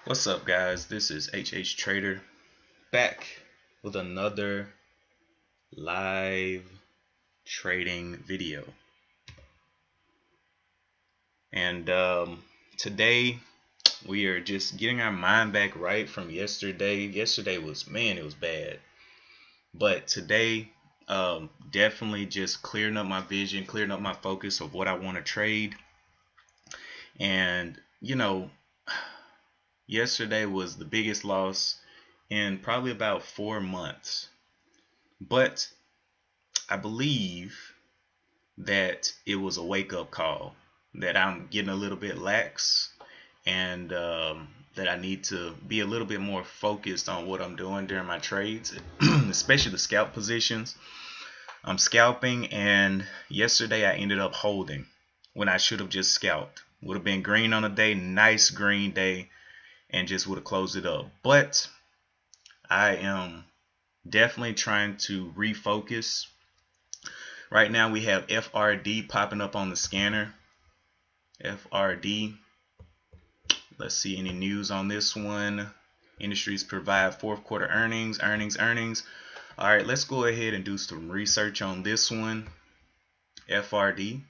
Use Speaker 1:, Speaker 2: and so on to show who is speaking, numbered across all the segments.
Speaker 1: What's up, guys? This is HH Trader back with another live trading video. And today we are just getting our mind back right from yesterday. Yesterday was, man, it was bad. But today, definitely just clearing up my vision, clearing up my focus of what I want to trade. And, yesterday was the biggest loss in probably about 4 months. But I believe that it was a wake-up call, that I'm getting a little bit lax, and that I need to be a little bit more focused on what I'm doing during my trades, especially the scalp positions. I'm scalping, and yesterday I ended up holding when I should have just scalped. Would have been green on the day, nice green day, and just would have closed it up. But I am definitely trying to refocus. Right now we have FRD popping up on the scanner. FRD. Let's see any news on this one. Industries provide fourth quarter earnings. All right, let's go ahead and do some research on this one. FRD.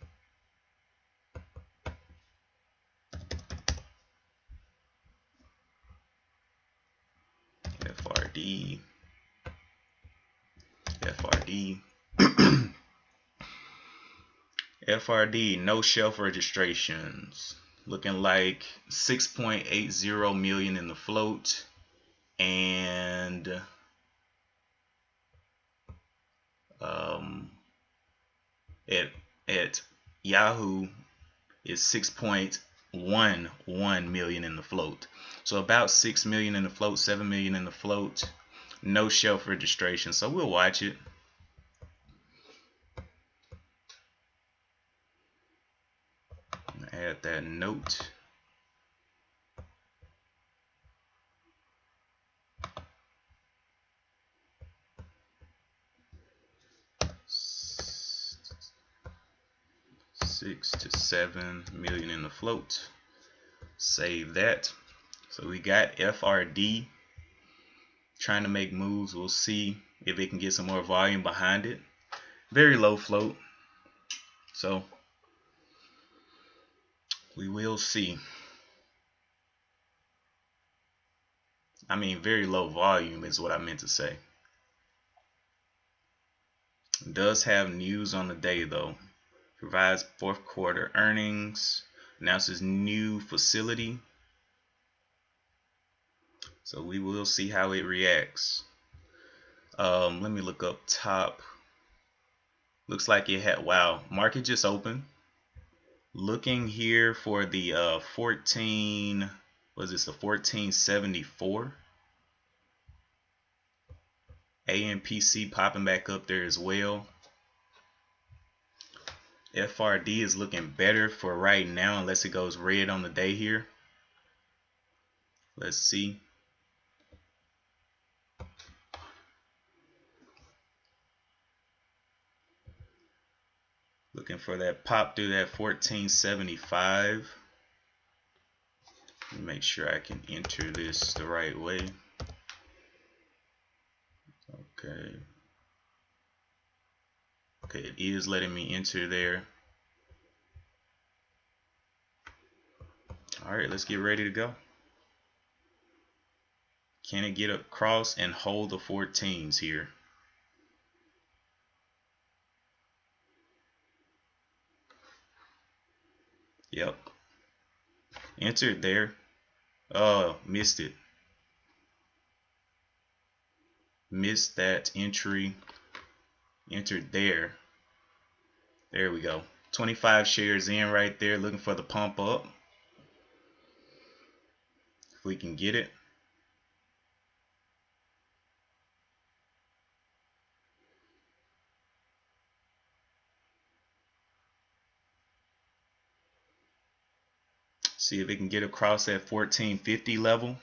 Speaker 1: FRD. FRD. FRD, no shelf registrations. Looking like 6.80 million in the float, and at Yahoo is 6.11 million in the float. So about 6 million in the float, 7 million in the float. No shelf registration, so we'll watch it. Add that note. $6 to 7 million in the float. Save that. So we got FRD trying to make moves. We'll see if it can get some more volume behind it. Very low float, so we will see. I mean, very low volume is what I meant to say. It does have news on the day though. Provides fourth quarter earnings. Announces new facility. So we will see how it reacts. Let me look up top. Looks like it had, wow, market just opened. Looking here for the 1474. AMPC popping back up there as well. FRD is looking better for right now unless it goes red on the day here. Let's see. Looking for that pop through that 1475. Let me make sure I can enter this the right way. Okay. Okay, it is letting me enter there. All right, let's get ready to go. Can it get across and hold the 14s here? Yep. Entered there. Oh, missed it. Missed that entry. Entered there. There we go. 25 shares in right there, looking for the pump up. If we can get it. See if it can get across that 1450 level.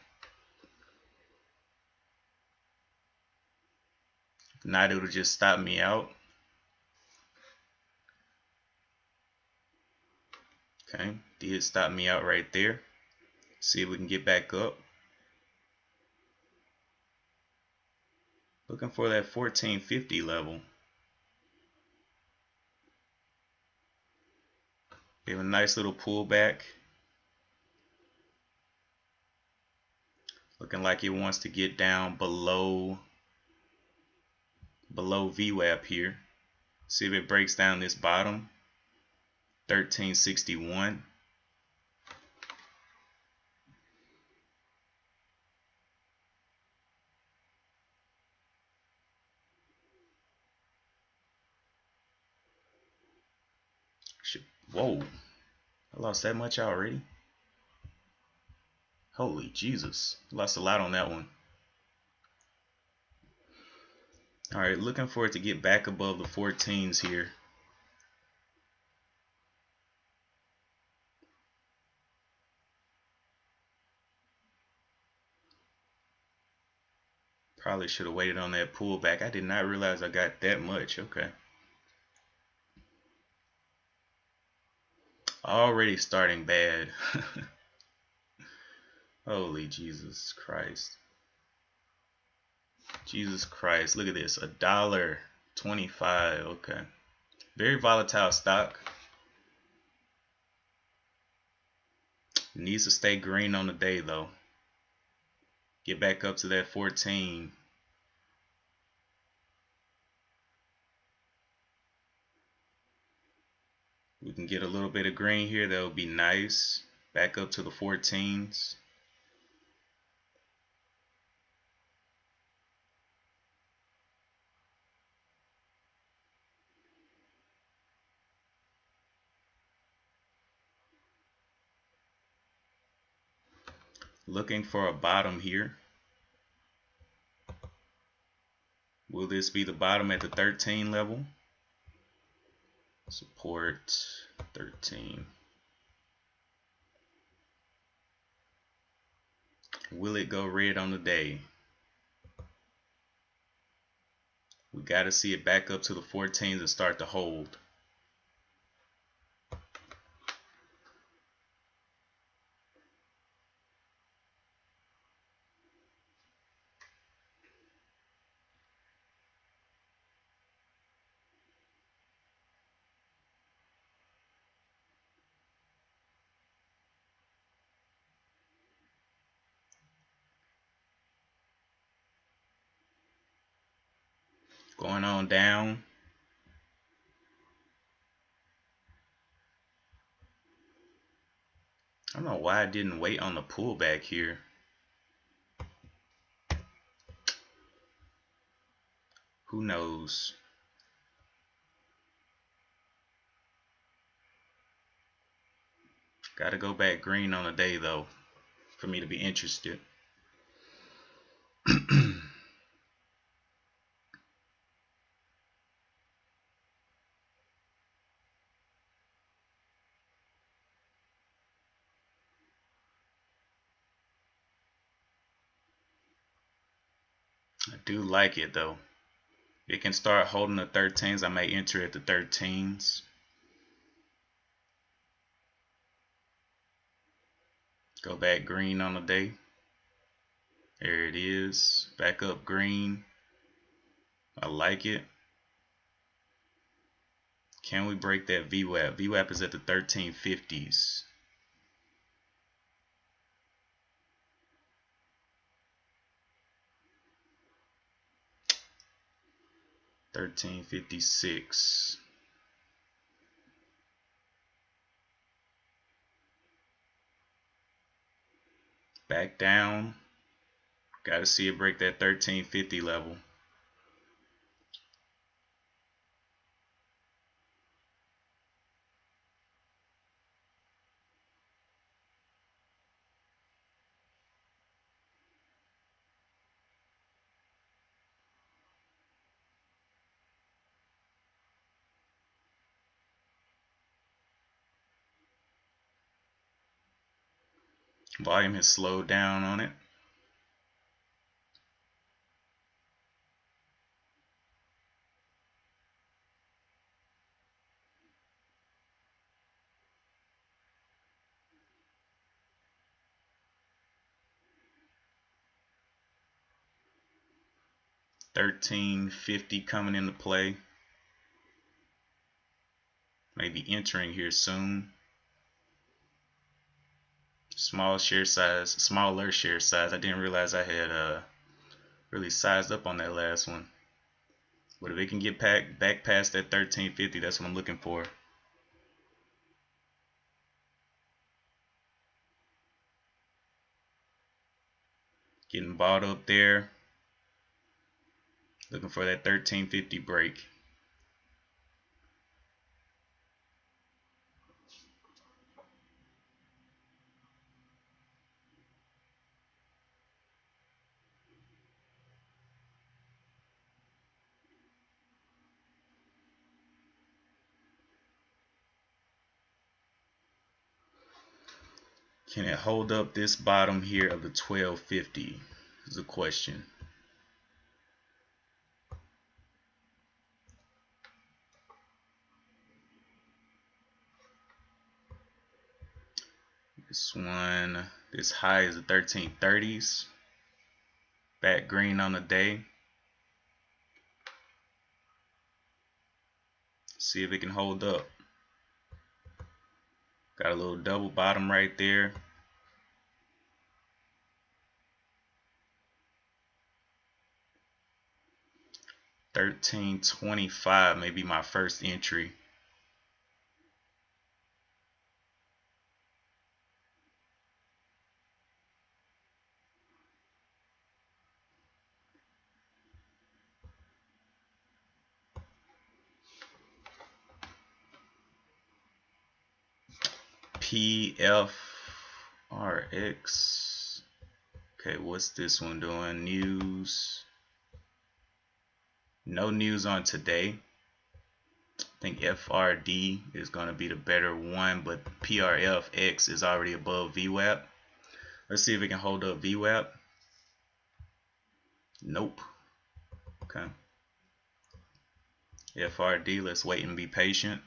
Speaker 1: If not, it'll just stop me out. Okay, did stop me out right there. See if we can get back up. Looking for that 1450 level. Give a nice little pullback. Looking like it wants to get down below VWAP here. See if it breaks down this bottom, 1361. Whoa, I lost that much already? Holy Jesus, lost a lot on that one. Alright, looking for it to get back above the 14s here. Probably should have waited on that pullback. I did not realize I got that much. Okay. Already starting bad. Holy Jesus Christ. Jesus Christ. Look at this. $1.25. Okay. Very volatile stock. Needs to stay green on the day though. Get back up to that 14. We can get a little bit of green here. That would be nice. Back up to the 14s. Looking for a bottom here. Will this be the bottom at the 13 level? Support 13. Will it go red on the day? We got to see it back up to the 14s and start to hold. Going on down. I don't know why I didn't wait on the pullback here. Who knows? Got to go back green on the day though for me to be interested. I do like it though. It can start holding the 13s. I may enter at the 13s. Go back green on the day. There it is. Back up green. I like it. Can we break that VWAP? VWAP is at the 1350s. $13.56. Back down. Got to see it break that 1350 level. Volume has slowed down on it. 1350 coming into play. Maybe entering here soon. Smaller share size. I didn't realize I had really sized up on that last one. But if it can get back past that 1350, that's what I'm looking for. Getting bought up there. Looking for that 1350 break. Can it hold up this bottom here of the 1250 is the question. This high is the 1330s. Back green on the day. See if it can hold up. Got a little double bottom right there. $13.25 may be my first entry. PFRX. Okay, what's this one doing? News. No news on today. I think FRD is going to be the better one, but PRFX is already above VWAP. Let's see if it can hold up VWAP. Nope. Okay. FRD, let's wait and be patient.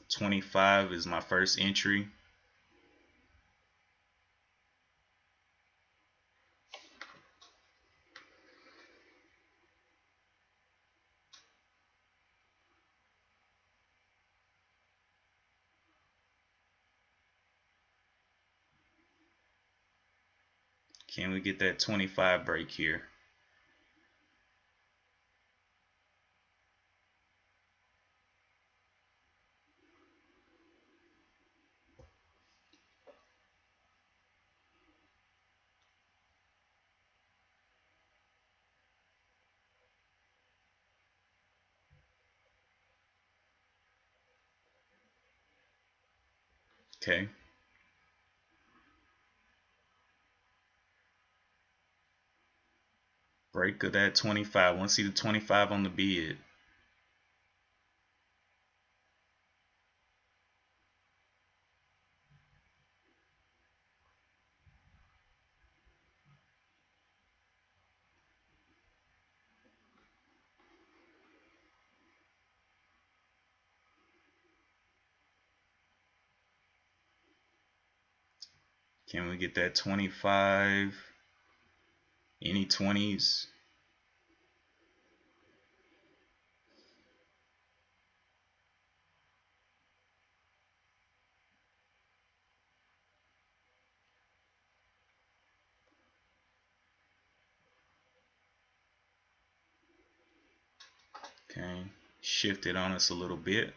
Speaker 1: $25 is my first entry. Can we get that 25 break here? Okay. Break of that 25. I want to see the 25 on the bid. Can we get that 25? Any 20s? Okay, shift it on us a little bit.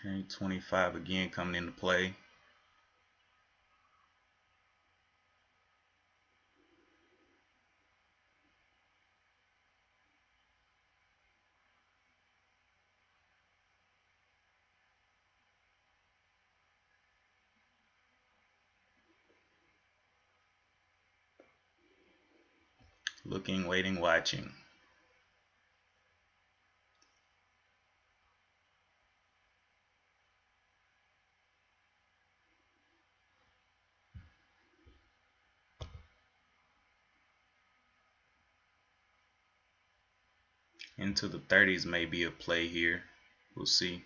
Speaker 1: Okay, 25 again coming into play. Looking, waiting, watching. Into the 30s may be a play here. We'll see.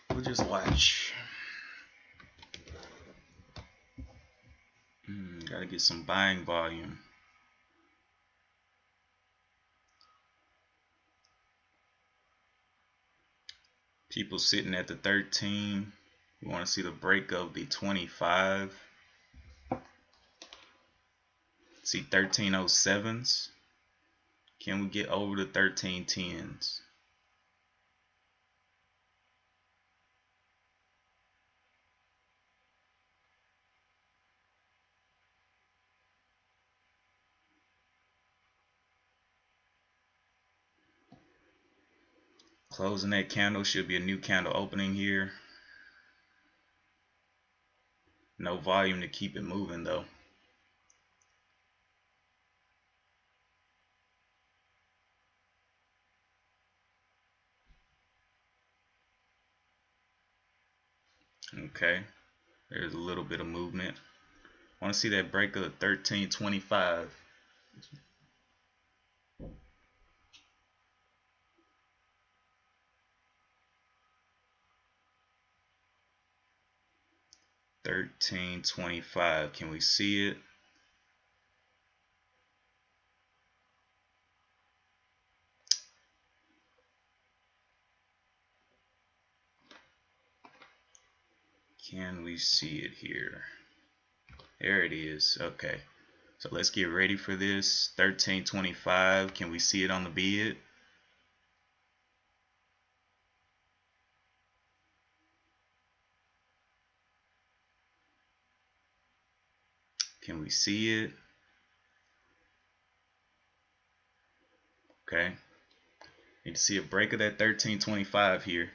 Speaker 1: We'll just watch. Gotta get some buying volume. People sitting at the 13. We want to see the break of the 25. See 1307s. Can we get over the 1310s? Closing that candle should be a new candle opening here. No volume to keep it moving though. Okay, there's a little bit of movement. Want to see that break of 1325. $13.25. Can we see it? Can we see it here? There it is. Okay. So let's get ready for this. 13.25. Can we see it on the bid? Can we see it? Okay. Need to see a break of that 13.25 here.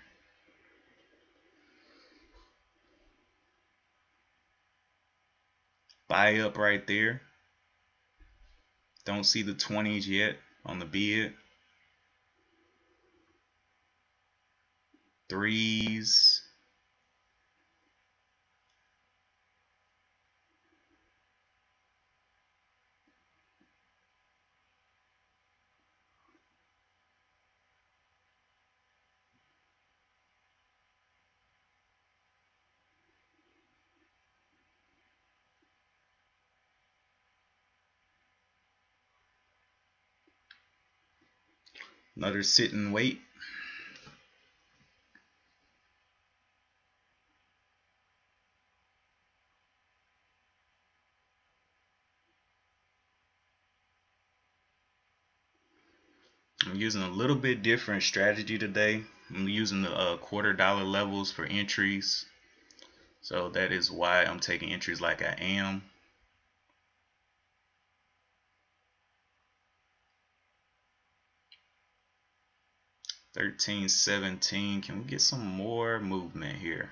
Speaker 1: Buy up right there. Don't see the 20s yet on the bid. Threes. Another sit and wait. I'm using a little bit different strategy today. I'm using the $quarter levels for entries. So that is why I'm taking entries like I am. $13.17. Can we get some more movement here?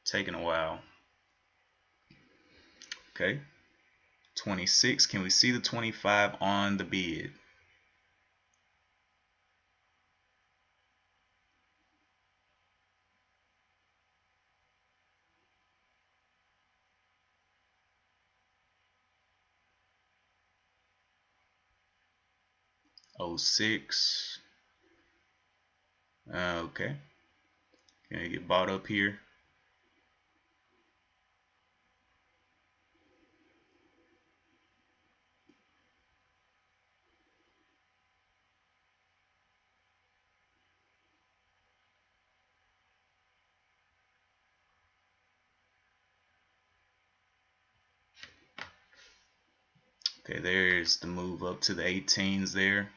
Speaker 1: Taking a while. Okay. 26. Can we see the 25 on the bid? Oh 06. Okay. Can I get bought up here? Okay, there's the move up to the 18s there.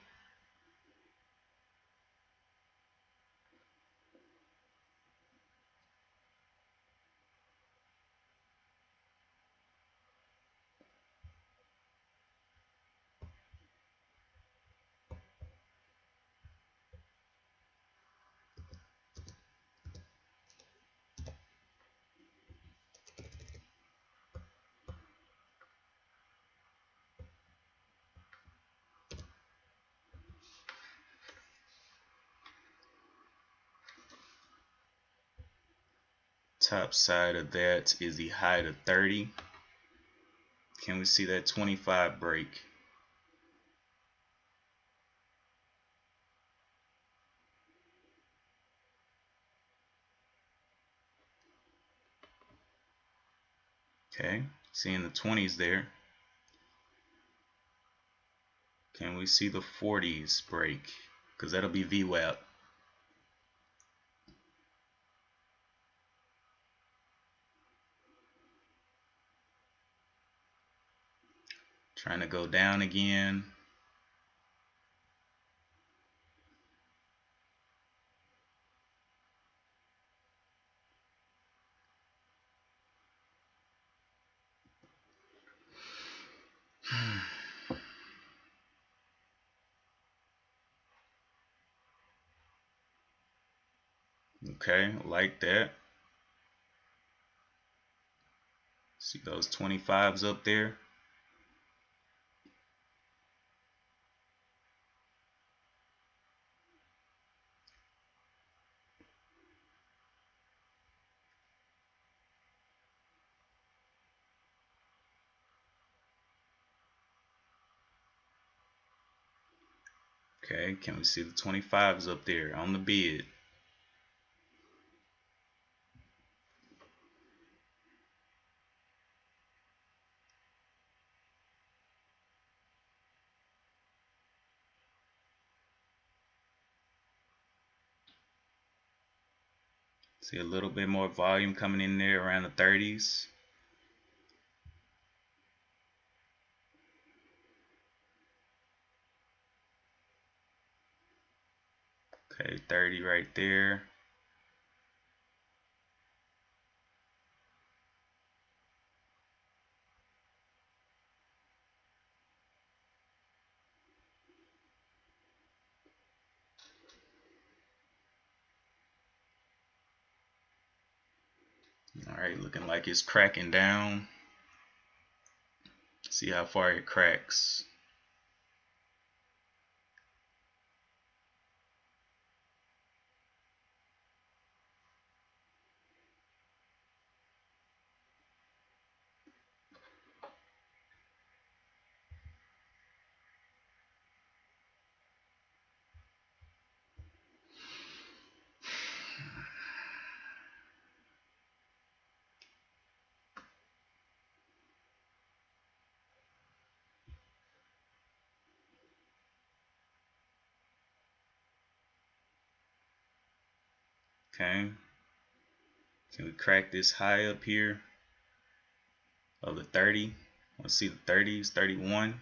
Speaker 1: Top side of that is the height of 30. Can we see that 25 break? Okay, seeing the 20s there. Can we see the 40s break? Because that'll be VWAP. Trying to go down again. Okay, like that. See those 25s up there? Okay, can we see the 25s up there on the bid? See a little bit more volume coming in there around the 30s. Okay, 30 right there. Alright, looking like it's cracking down. See how far it cracks. Okay, can we crack this high up here of the 30? Let's see the 30s, 31.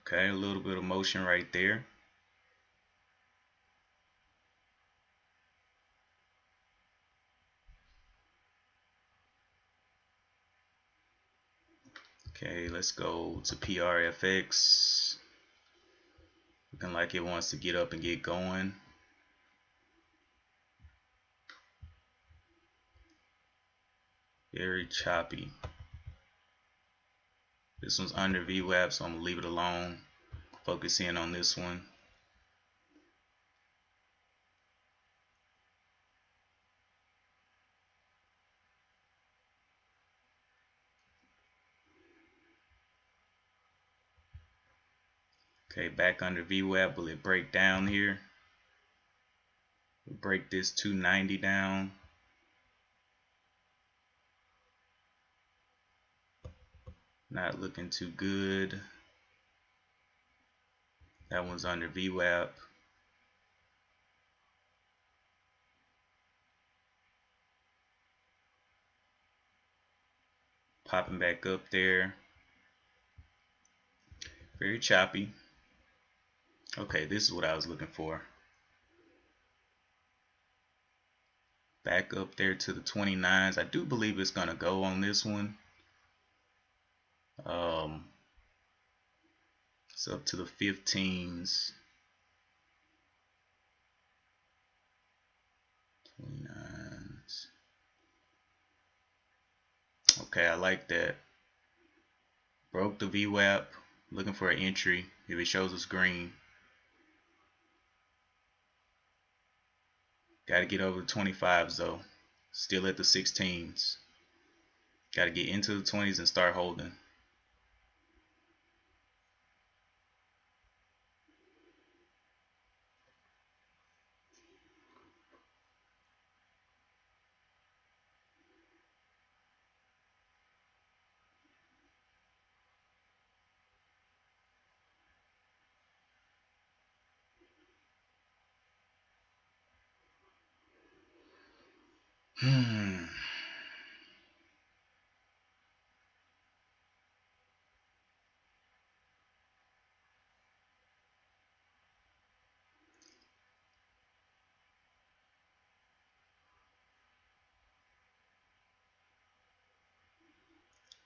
Speaker 1: Okay, a little bit of motion right there. Okay, let's go to PRFX. Looking like it wants to get up and get going. Very choppy. This one's under VWAP, so I'm gonna leave it alone. Focus in on this one. Okay, back under VWAP. Will it break down here? We'll break this 290 down. Not looking too good. That one's under VWAP. Popping back up there. Very choppy. Okay, this is what I was looking for. Back up there to the 29s. I do believe it's gonna go on this one. It's up to the 15s. 29s. Okay, I like that. Broke the VWAP. Looking for an entry if it shows us green. Got to get over the 25s though. Still at the 16s. Got to get into the 20s and start holding.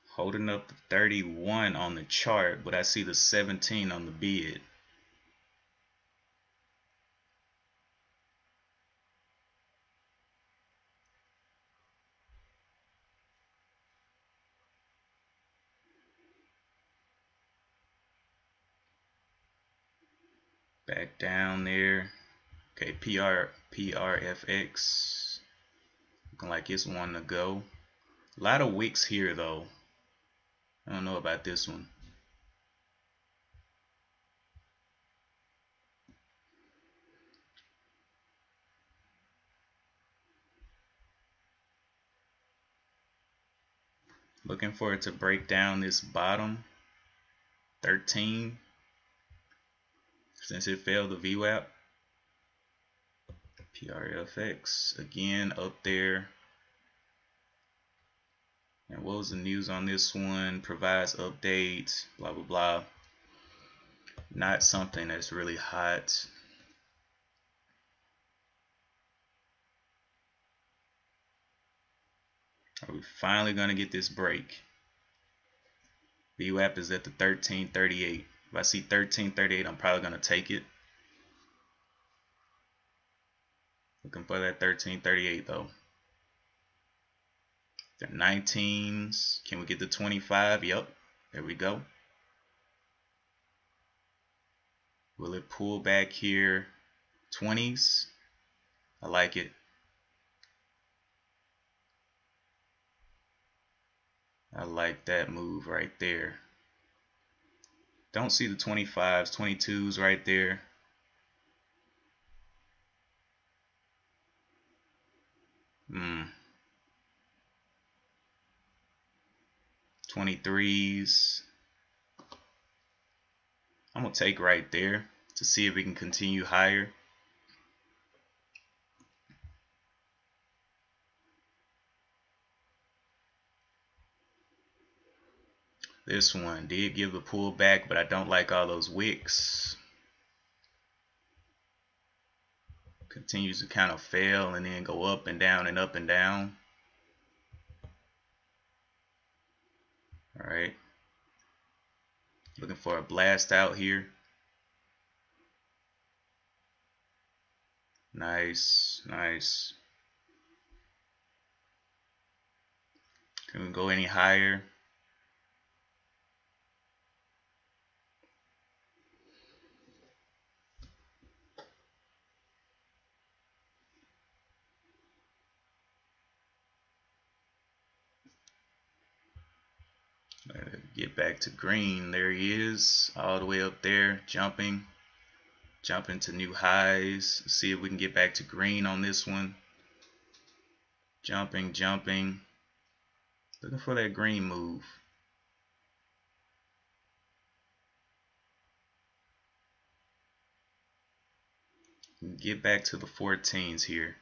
Speaker 1: Holding up the 31 on the chart, but I see the 17 on the bid. Back down there. Okay, PRFX. Looking like it's one to go. A lot of wicks here though. I don't know about this one. Looking for it to break down this bottom 13 since it failed the VWAP. PRFX again up there. And what was the news on this one? Provides updates, blah blah blah. Not something that's really hot. Are we finally gonna get this break? VWAP is at the 1338. If I see 1338, I'm probably gonna take it. Looking for that 1338 though. The 19s. Can we get the 25? Yep. There we go. Will it pull back here? 20s. I like it. I like that move right there. Don't see the 25s, 22s right there. Hmm. 23s. I'm gonna take right there to see if we can continue higher. This one did give the pullback, but I don't like all those wicks. Continues to kind of fail and then go up and down and up and down. All right. Looking for a blast out here. Nice, nice. Can we go any higher? Get back to green. There he is, all the way up there, jumping to new highs. See if we can get back to green on this one. Jumping. Looking for that green move. Get back to the 14s here.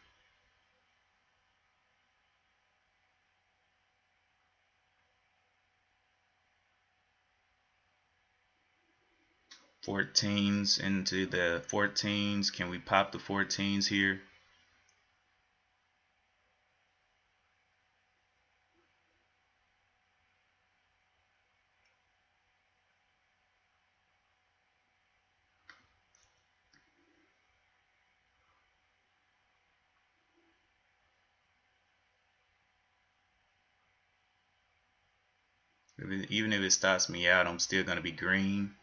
Speaker 1: Fourteens into the 14s. Can we pop the 14s here? Even if it stops me out, I'm still going to be green.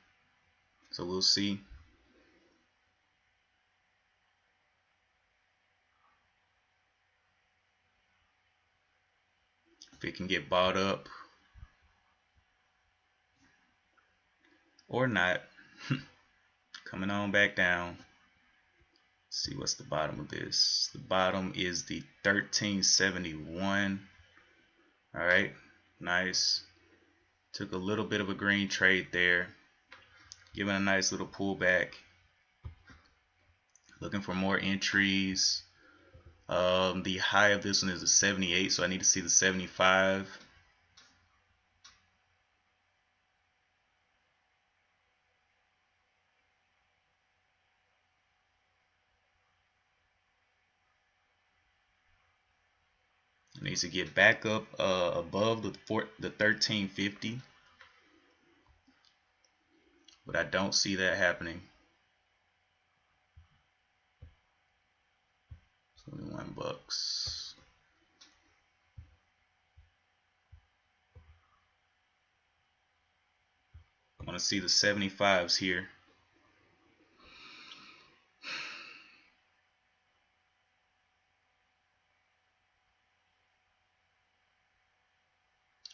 Speaker 1: So we'll see. if it can get bought up or not. Coming on back down. Let's see what's the bottom of this. The bottom is the 1371. All right, nice. Took a little bit of a green trade there, giving a nice little pullback. Looking for more entries. The high of this one is a 78, so I need to see the 75. It needs to get back up above the 1350, but I don't see that happening. 21 bucks. I want to see the 75s here.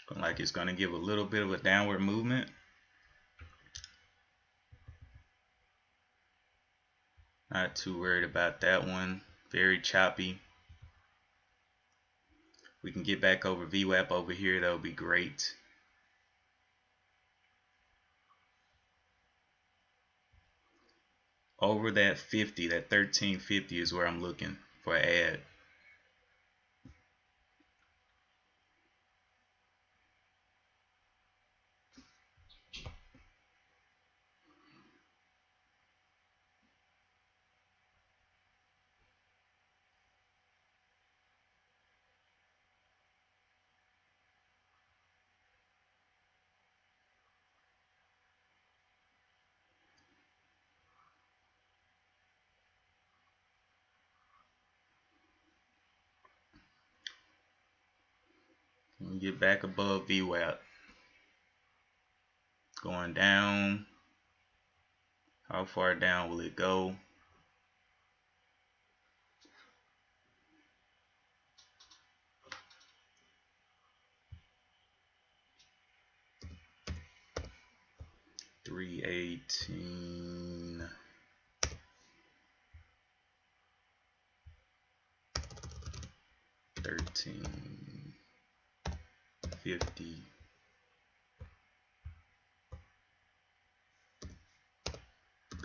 Speaker 1: Looking like it's going to give a little bit of a downward movement. Not too worried about that one. Very choppy. We can get back over VWAP over here. That would be great. Over that 50, that 1350 is where I'm looking for an add. Get back above VWAP. Going down. How far down will it go? $318. 1350.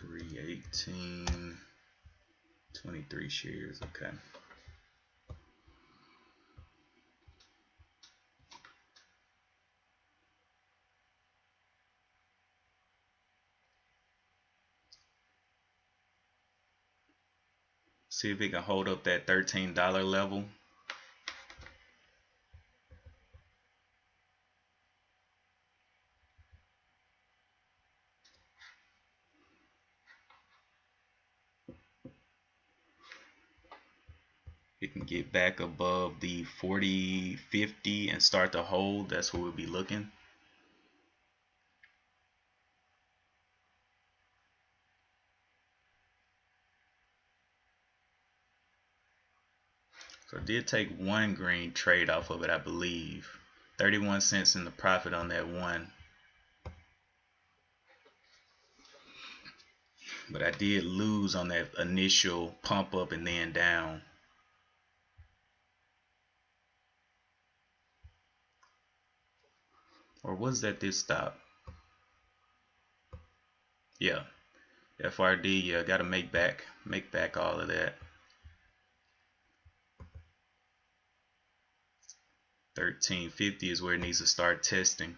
Speaker 1: 318. 23 shares. Okay. See if it can hold up that $13 level. It can get back above the 40.50 and start to hold. That's what we'll be looking. So I did take one green trade off of it, I believe. 31 cents in the profit on that one. But I did lose on that initial pump up and then down. Or was that this stop? Yeah. FRD, yeah, gotta make back all of that. 1350 is where it needs to start testing.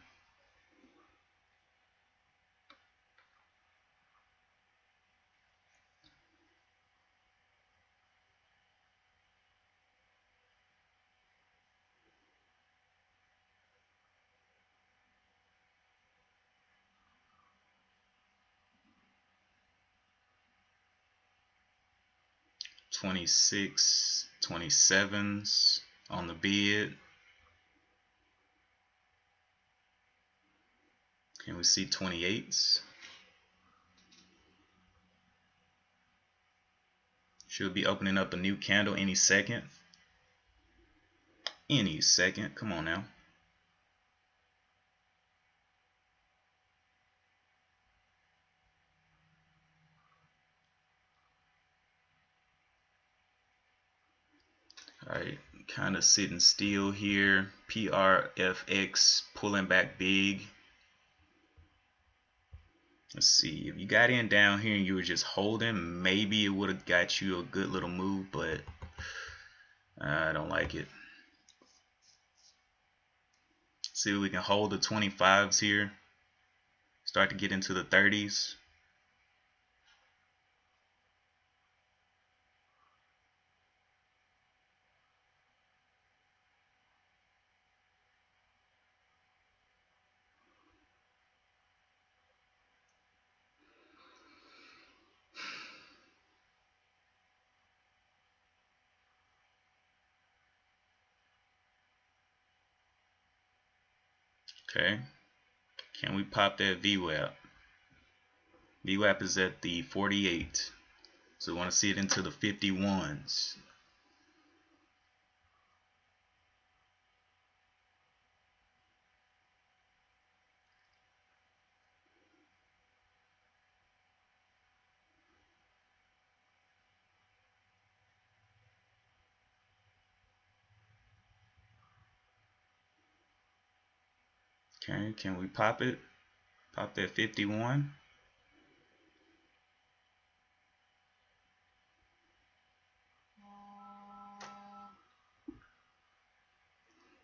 Speaker 1: $26, $27s on the bid. Can we see 28s? Should be opening up a new candle any second. Any second. Come on now. Alright, kind of sitting still here. PRFX pulling back big. Let's see, if you got in down here and you were just holding, maybe it would have got you a good little move, but I don't like it. See if we can hold the 25s here. Start to get into the 30s. Okay, can we pop that VWAP? VWAP is at the 48, so we want to see it into the 51s. Okay, can we pop it? Pop that 51.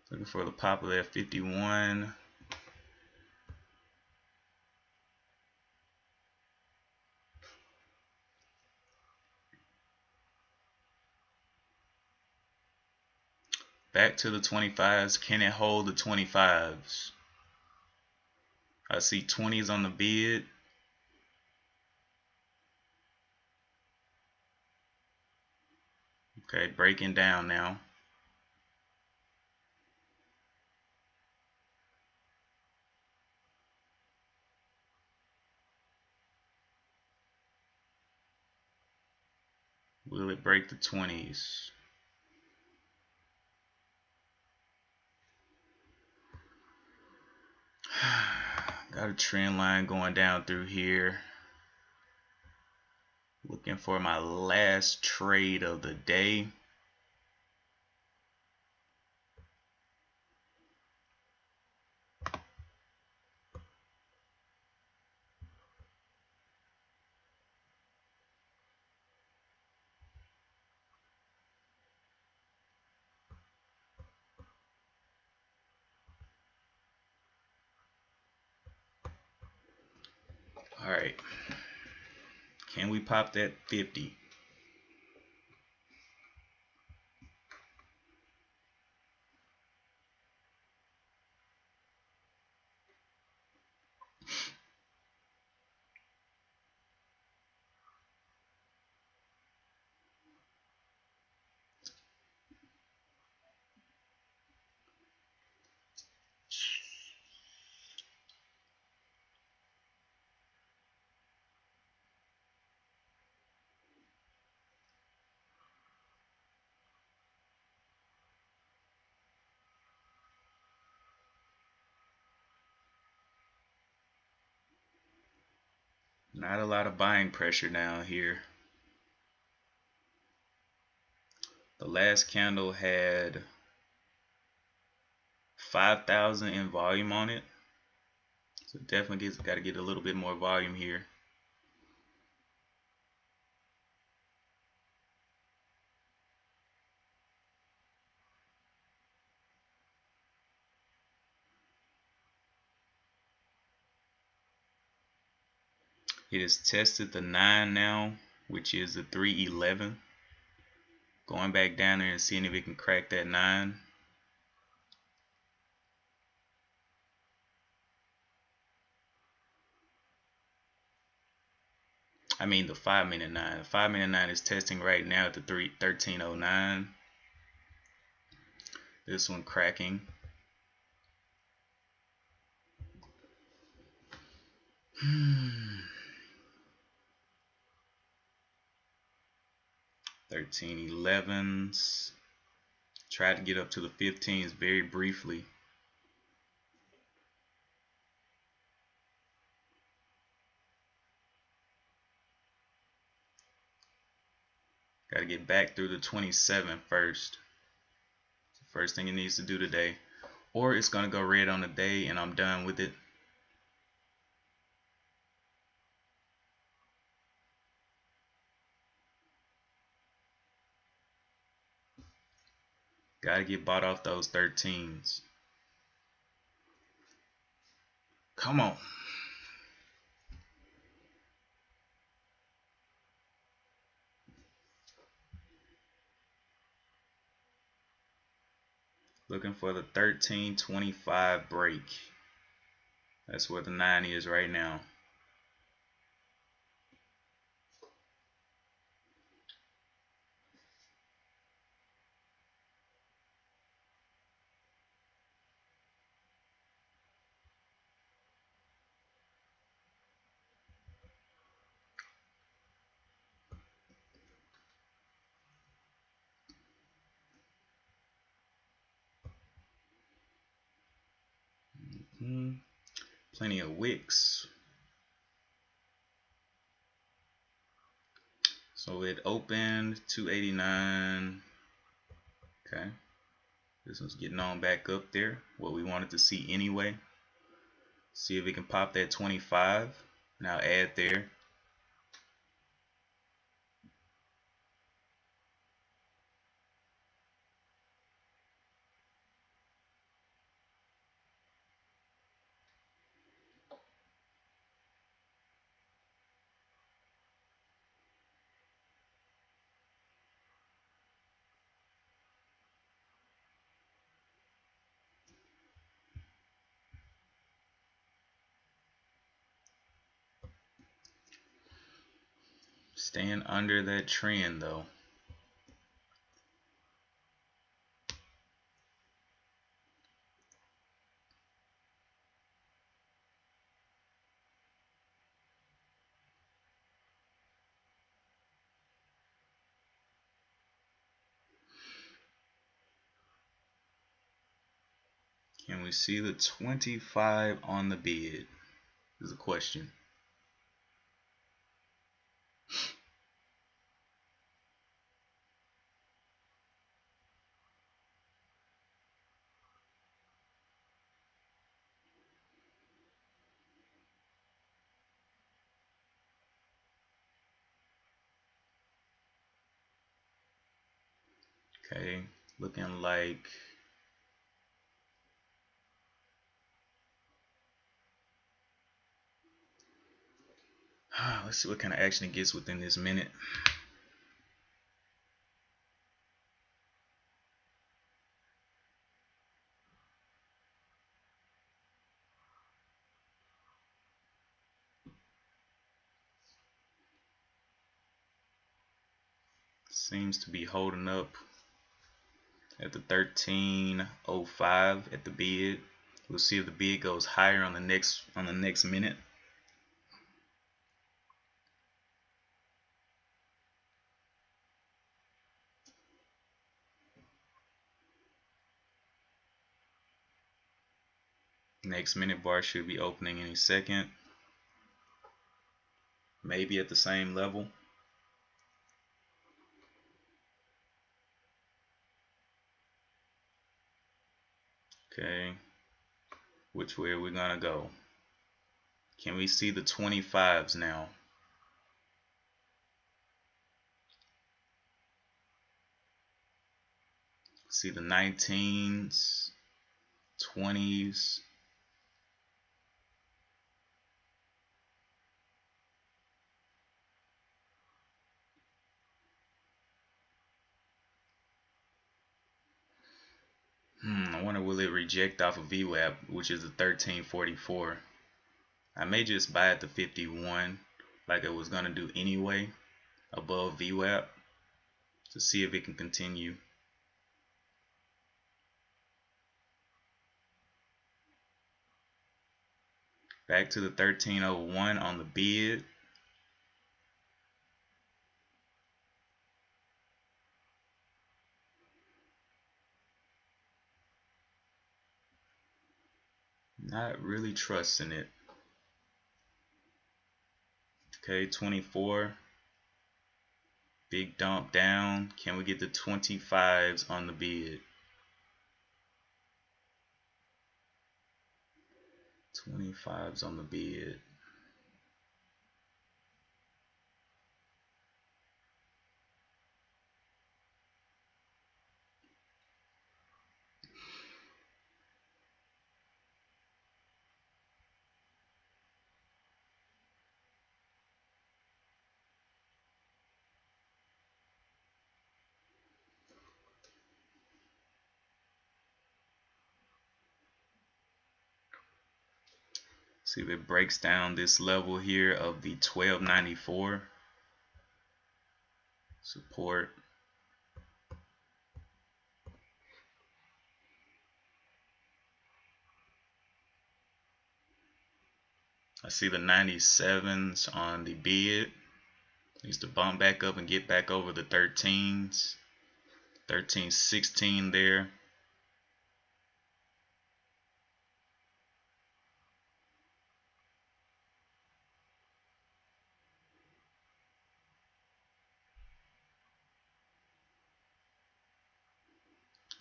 Speaker 1: Looking for the pop of that 51. Back to the 25s. Can it hold the 25s? I see 20s on the bid. Okay, breaking down now. Will it break the 20s? Got a trend line going down through here. Looking for my last trade of the day. Alright. Can we pop that 50? Not a lot of buying pressure down here. The last candle had 5,000 in volume on it. So definitely got to get a little bit more volume here. It has tested the 9 now, which is the 311. Going back down there and seeing if it can crack that 9. I mean the 5-minute 9. The 5-minute 9 is testing right now at the 1309. This one cracking. Hmm. 1311s. Tried to get up to the 15s very briefly. Got to get back through the 27 first. First thing it needs to do today. Or it's going to go red on the day and I'm done with it. Gotta get bought off those 13s. Come on. Looking for the 13.25 break. That's where the 9 is right now. Plenty of wicks. So it opened 289. Okay. This one's getting on back up there. What we wanted to see anyway. See if it can pop that 25. Now add there. Staying under that trend though. Can we see the 25 on the bid? Is a question. Okay, looking like let's see what kind of action it gets within this minute. Seems to be holding up at the 13.05 at the bid. We'll see if the bid goes higher on the next minute. Next minute bar should be opening any second. Maybe at the same level. Okay, which way are we gonna go? Can we see the 25s now? See the 19s, 20s. I wonder will it reject off of VWAP, which is the 1344. I may just buy at the 51 like it was gonna do anyway above VWAP to see if it can continue. Back to the 1301 on the bid. Not really trusting it. Okay, 24. Big dump down. Can we get the 25s on the bid? 25's on the bid. See if it breaks down this level here of the 1294 support. I see the 97s on the bid. Needs to bump back up and get back over the 13s. 1316 there.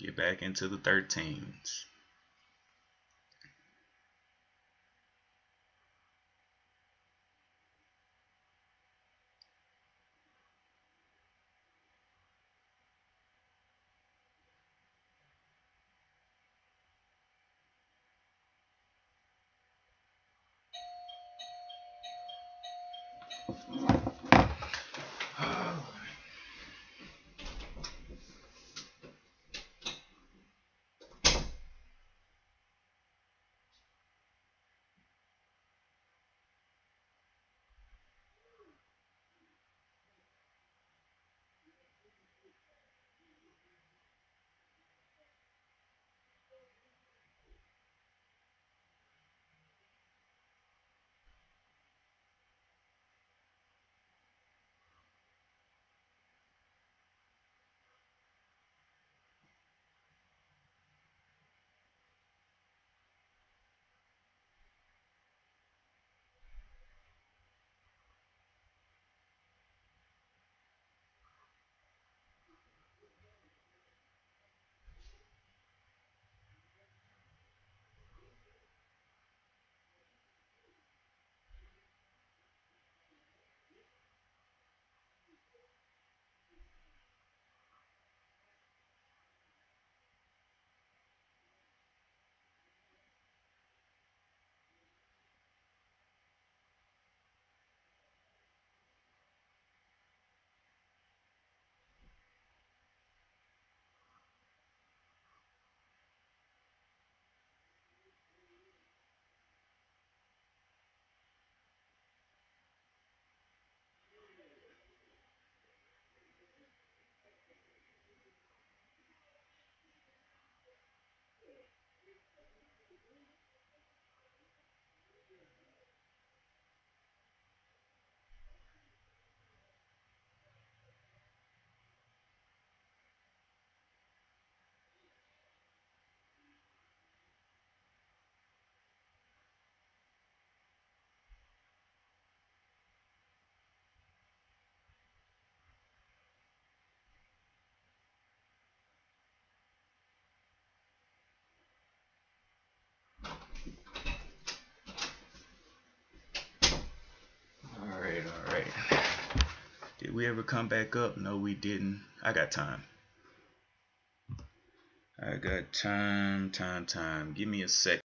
Speaker 1: Get back into the 13s. All right. Did we ever come back up? No, we didn't. I got time. I got time. Give me a second.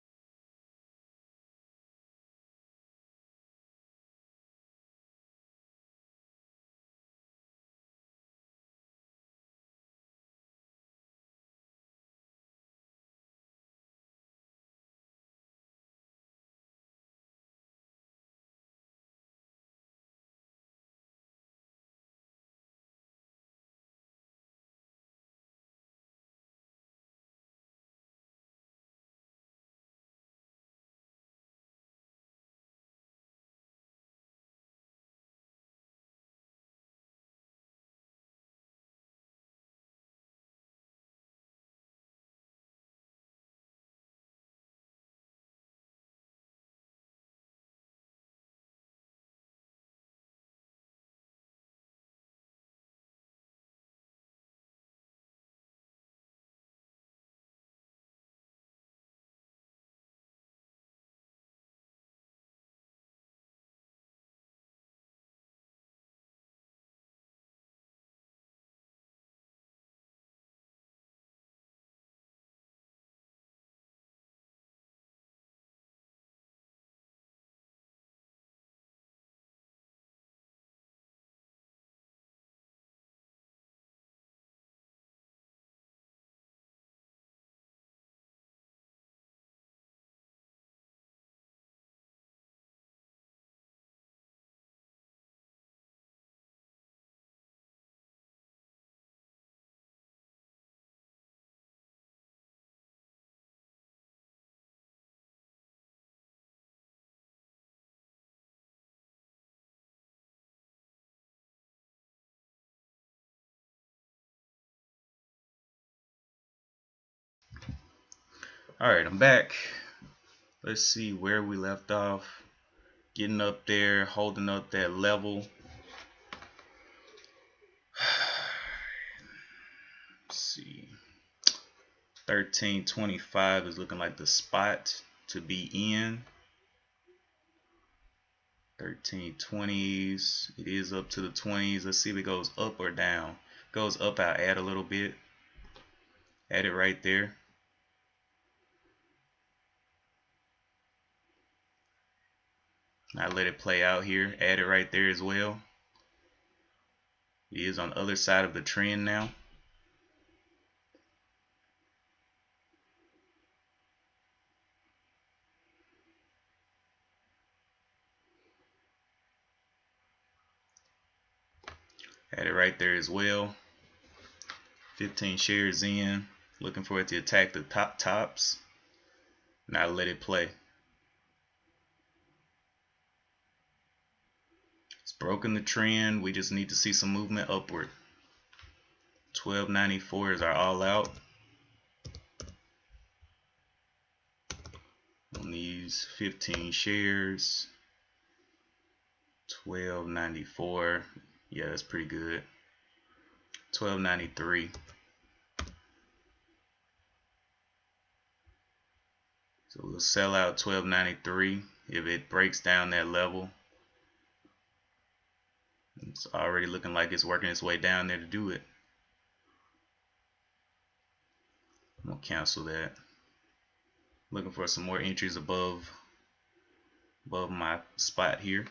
Speaker 1: Alright, I'm back. Let's see where we left off. Getting up there, holding up that level. Let's see. 1325 is looking like the spot to be in. 1320s. It is up to the 20s. Let's see if it goes up or down. If it goes up, I'll add a little bit. Add it right there. Now let it play out here. Add it right there as well. It is on the other side of the trend now. Add it right there as well. 15 shares in. Looking for it to attack the tops. Now let it play. It's broken the trend. We just need to see some movement upward. 1294 is our all out. On these 15 shares. 1294. Yeah, that's pretty good. 1293. So we'll sell out 1293 if it breaks down that level. It's already looking like it's working its way down there to do it. I'm gonna cancel that. Looking for some more entries above my spot here.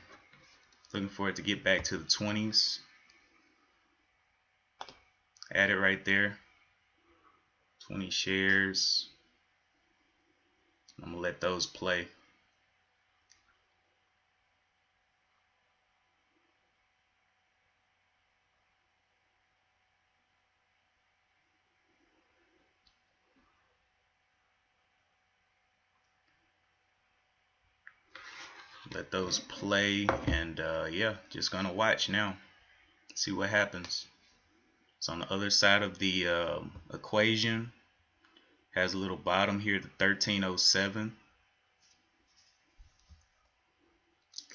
Speaker 1: Looking for it to get back to the 20s. Add it right there. 20 shares. I'm gonna let those play. Let those play, and yeah, just gonna watch now. See what happens. It's on the other side of the equation. Has a little bottom here, the 1307.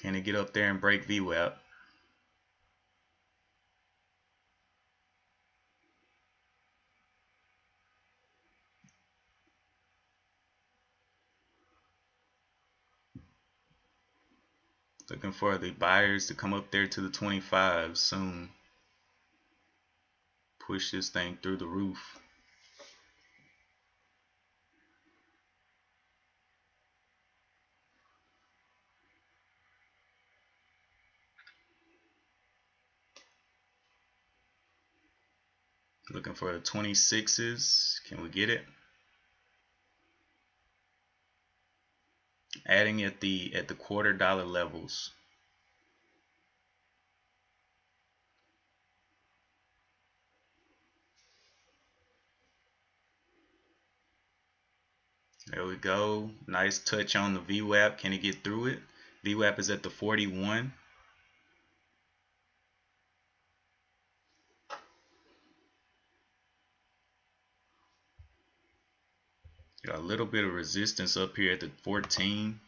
Speaker 1: Can it get up there and break VWAP? Looking for the buyers to come up there to the 25 soon. Push this thing through the roof. Looking for the 26s. Can we get it? Adding at the $quarter levels. There we go. Nice touch on the VWAP. Can it get through it? VWAP is at the 41. Got a little bit of resistance up here at the 14.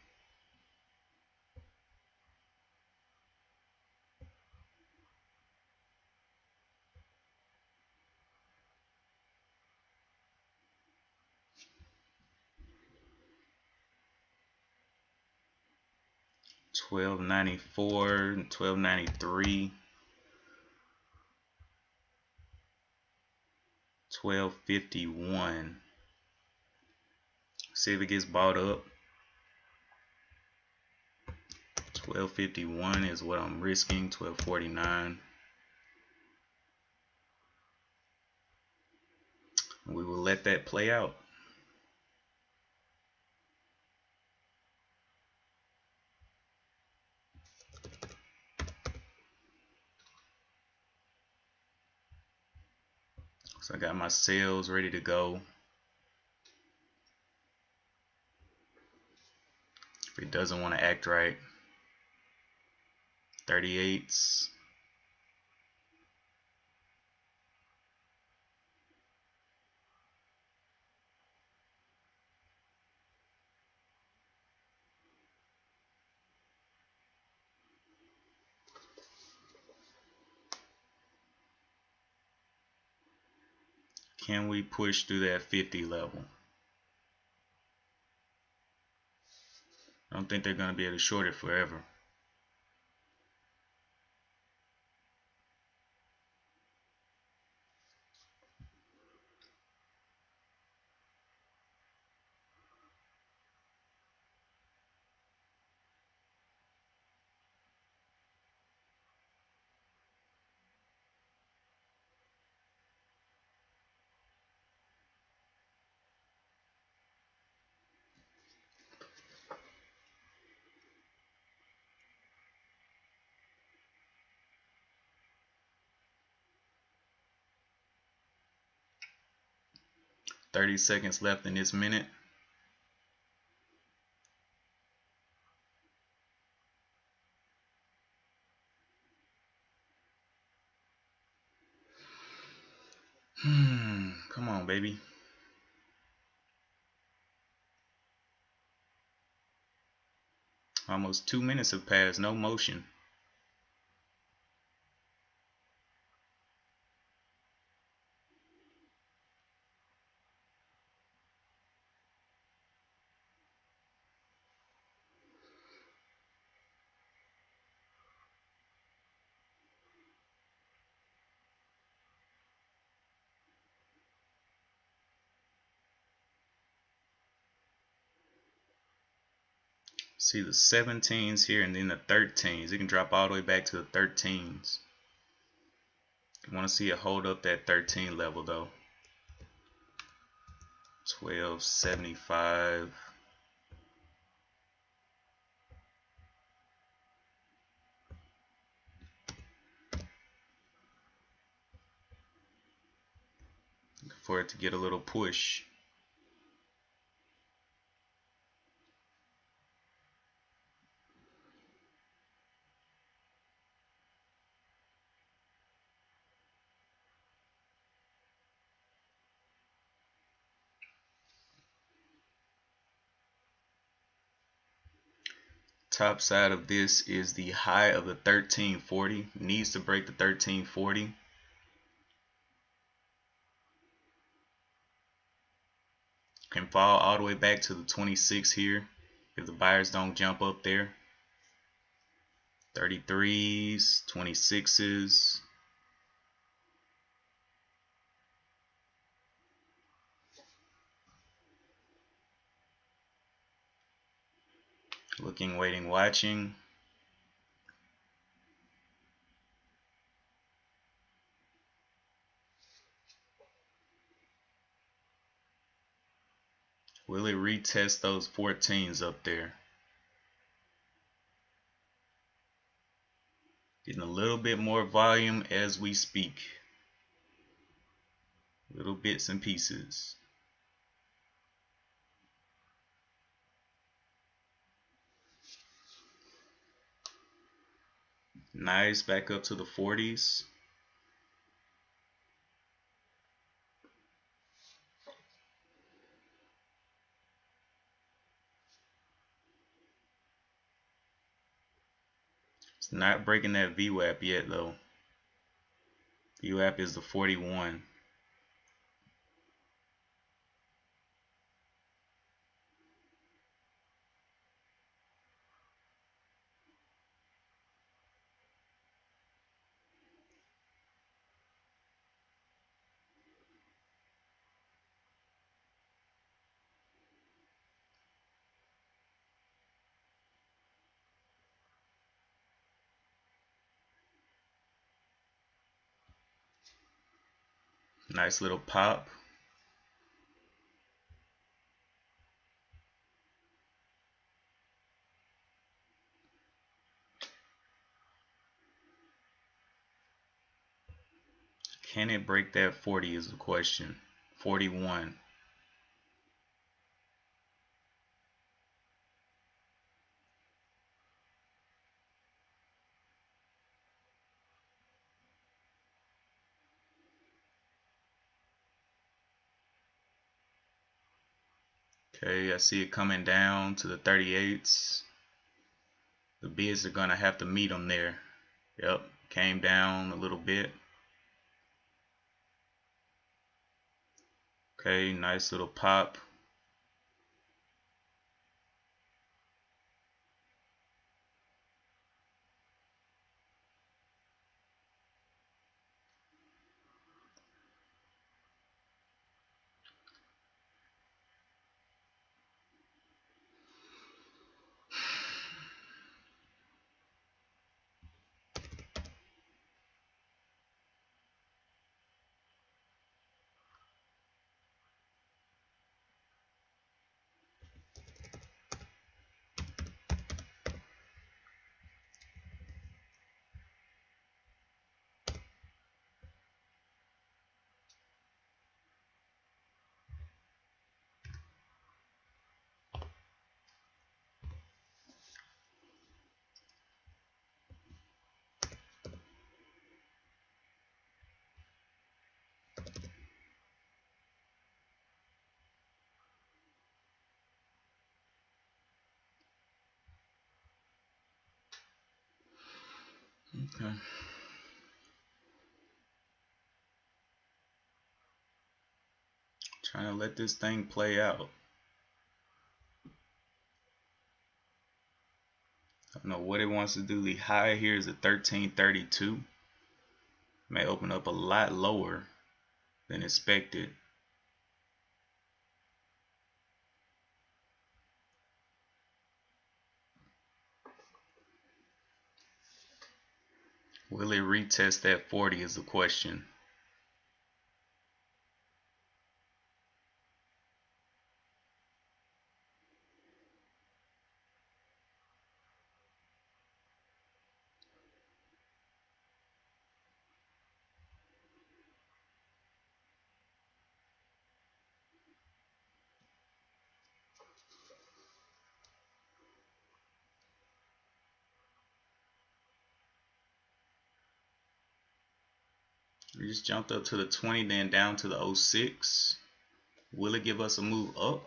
Speaker 1: $12.94, $12.93, $12.51. See if it gets bought up. $12.51 is what I'm risking. $12.49. We will let that play out. So I got my sales ready to go. If it doesn't want to act right, 38s. Can we push through that 50 level? I don't think they're going to be able to short it forever. "30 seconds left in this minute." Come on, baby. Almost 2 minutes have passed, no motion. See the 17s here and then the 13s. It can drop all the way back to the 13s. I want to see it hold up that 13 level though. 1275. For it to get a little push. Top side of this is the high of the 1340. Needs to break the 1340. Can fall all the way back to the 26 here if the buyers don't jump up there. 33s, 26s. Looking, waiting, watching. Will it retest those 14s up there? Getting a little bit more volume as we speak. Little bits and pieces. Nice, back up to the 40s. It's not breaking that VWAP yet though. VWAP is the 41. Nice little pop. Can it break that 40 is the question. 41. Okay, I see it coming down to the 38s. The bids are gonna have to meet them there. Yep, came down a little bit. Okay, nice little pop. Okay. Trying to let this thing play out. I don't know what it wants to do. The high here is at 1332. May open up a lot lower than expected. Will it retest that 40 is the question. We just jumped up to the 20, then down to the 06. Will it give us a move up?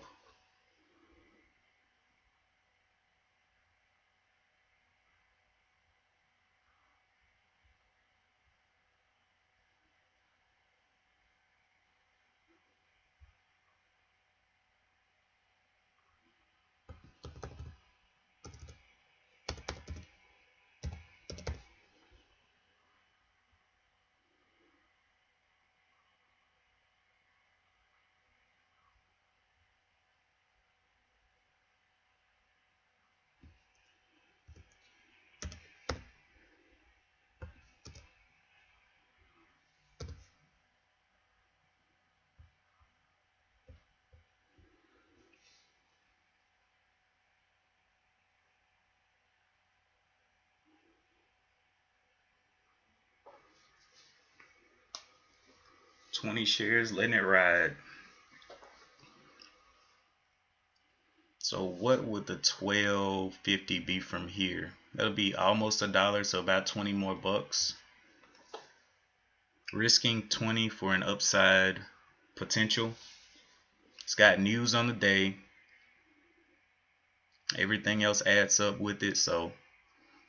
Speaker 1: $20 shares, letting it ride. So what would the 1250 be from here? That'll be almost $1, so about 20 more bucks. Risking 20 for an upside potential. It's got news on the day. Everything else adds up with it, so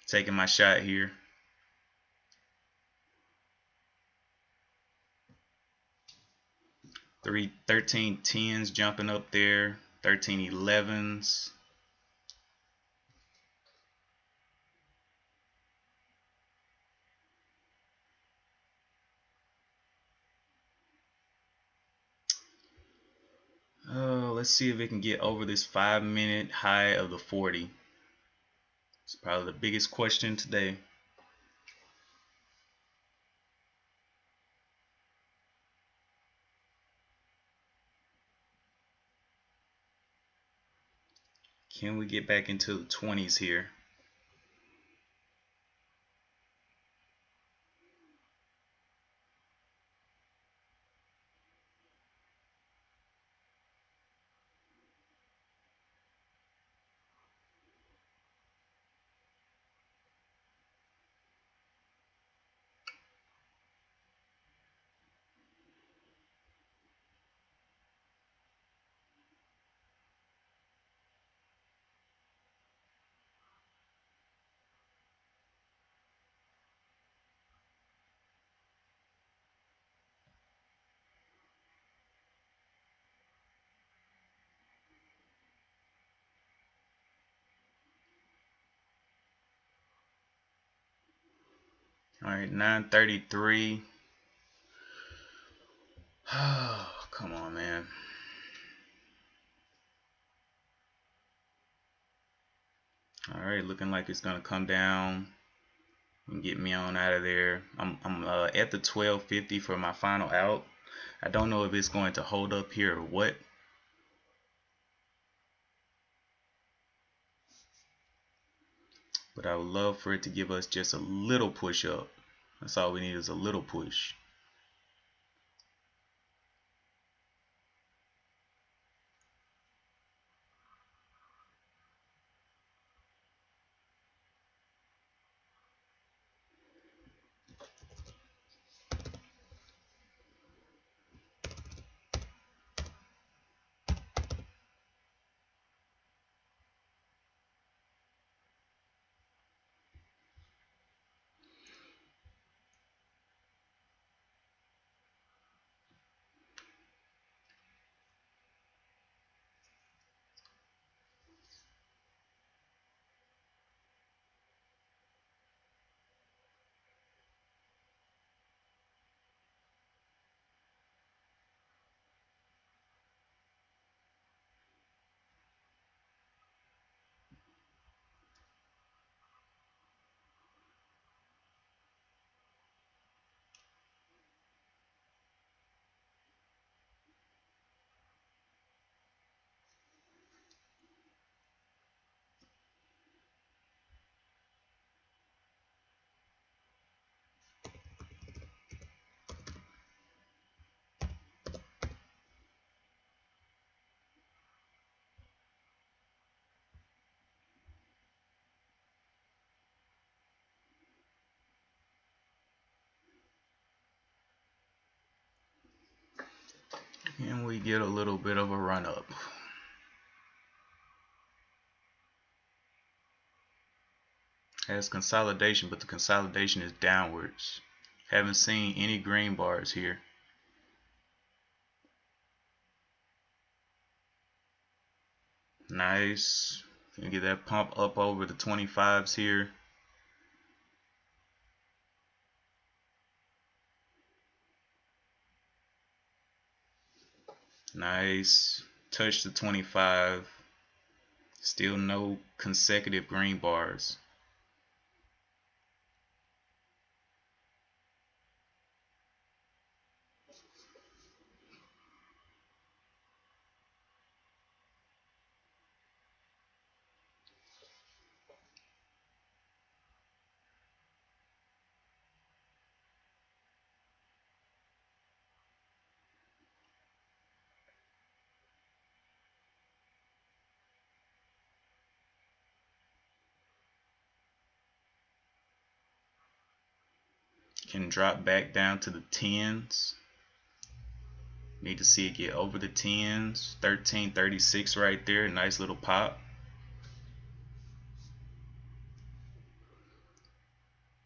Speaker 1: taking my shot here. 1310s jumping up there, 1311s. Let's see if it can get over this 5-minute high of the 40. It's probably the biggest question today. Can we get back into the 20s here? All right, 933. Oh, come on, man. All right, looking like it's gonna come down and get me on out of there. I'm at the 1250 for my final out. I don't know if it's going to hold up here or what. But I would love for it to give us just a little push up. That's all we need, is a little push. And we get a little bit of a run up. Has consolidation, but the consolidation is downwards. Haven't seen any green bars here. Nice. Can get that pump up over the 25s here. Nice. Touch the 25. Still no consecutive green bars. Can drop back down to the 10s. Need to see it get over the 10s. 1336 right there. Nice little pop.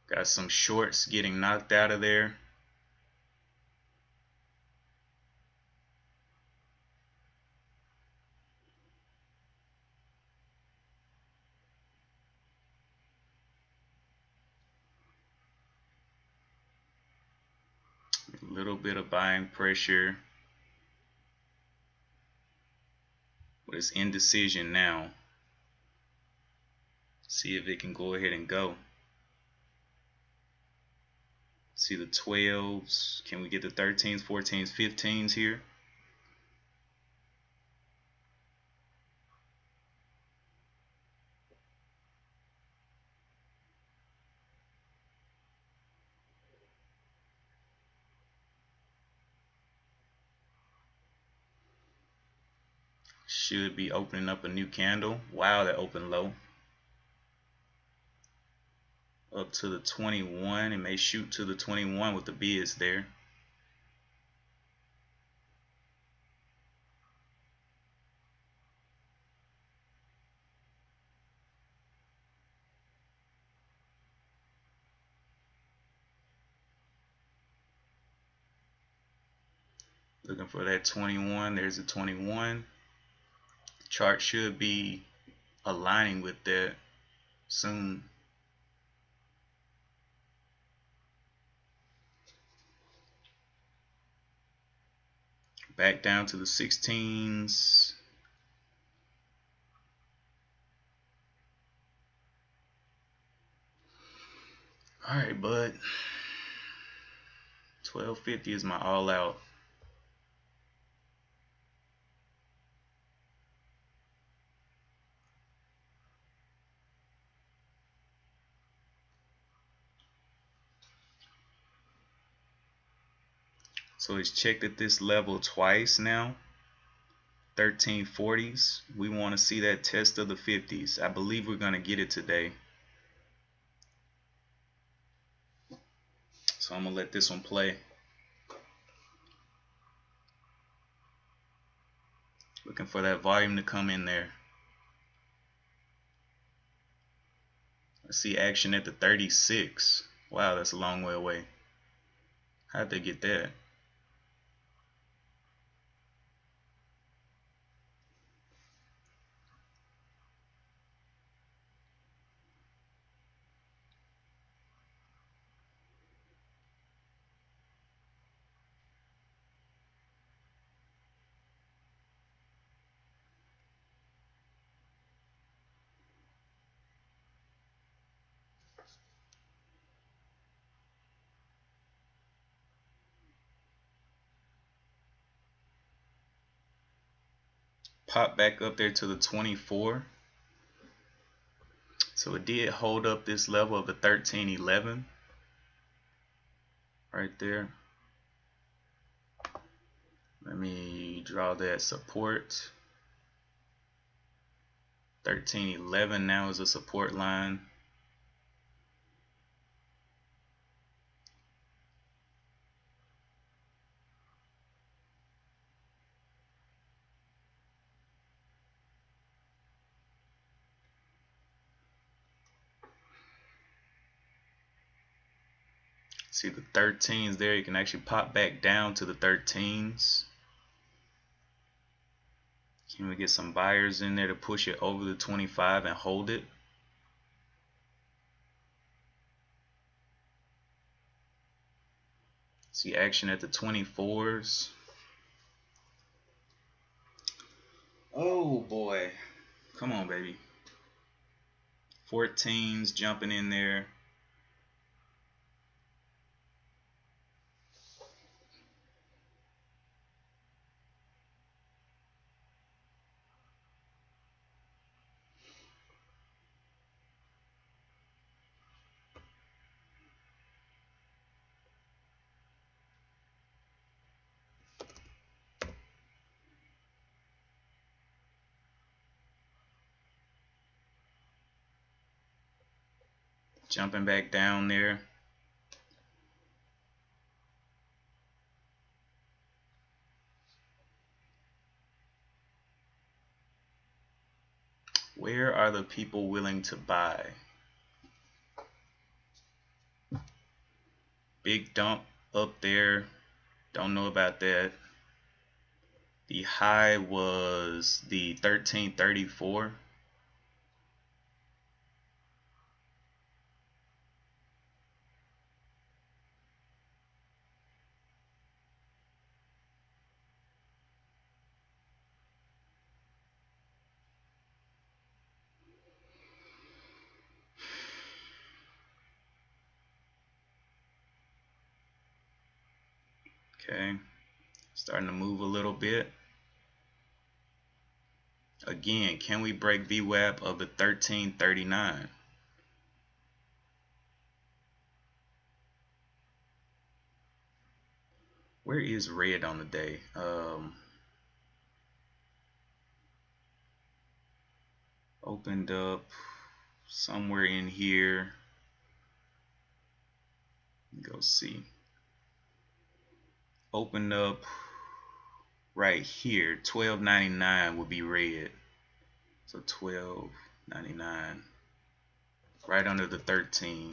Speaker 1: Got some shorts getting knocked out of there. A little bit of buying pressure. But it's indecision now. See if it can go ahead and go. See the 12s. Can we get the 13s, 14s, 15s here? Should be opening up a new candle. Wow, that opened low. Up to the 21. It may shoot to the 21 with the bids there. Looking for that 21. There's a 21. Chart should be aligning with that soon. Back down to the 16s. Alright, bud. 1250 is my all out. So it's checked at this level twice now. 1340s. We want to see that test of the 50s. I believe we're going to get it today. So I'm going to let this one play. Looking for that volume to come in there. I see action at the 36. Wow, that's a long way away. How'd they get that? Pop back up there to the 24. So it did hold up this level of the 1311 right there. Let me draw that support. 1311 now is a support line. See the 13s there, you can actually pop back down to the 13s. Can we get some buyers in there to push it over the 25 and hold it? See action at the 24s. Oh boy, come on baby. 14s jumping in there. Jumping back down there. Where are the people willing to buy? Big dump up there. Don't know about that. The high was the 1334. Okay, starting to move a little bit. Again, can we break VWAP of the 1339? Where is red on the day? Opened up somewhere in here. Go see. Opened up right here. 12.99 would be red. So 12.99. Right under the 13.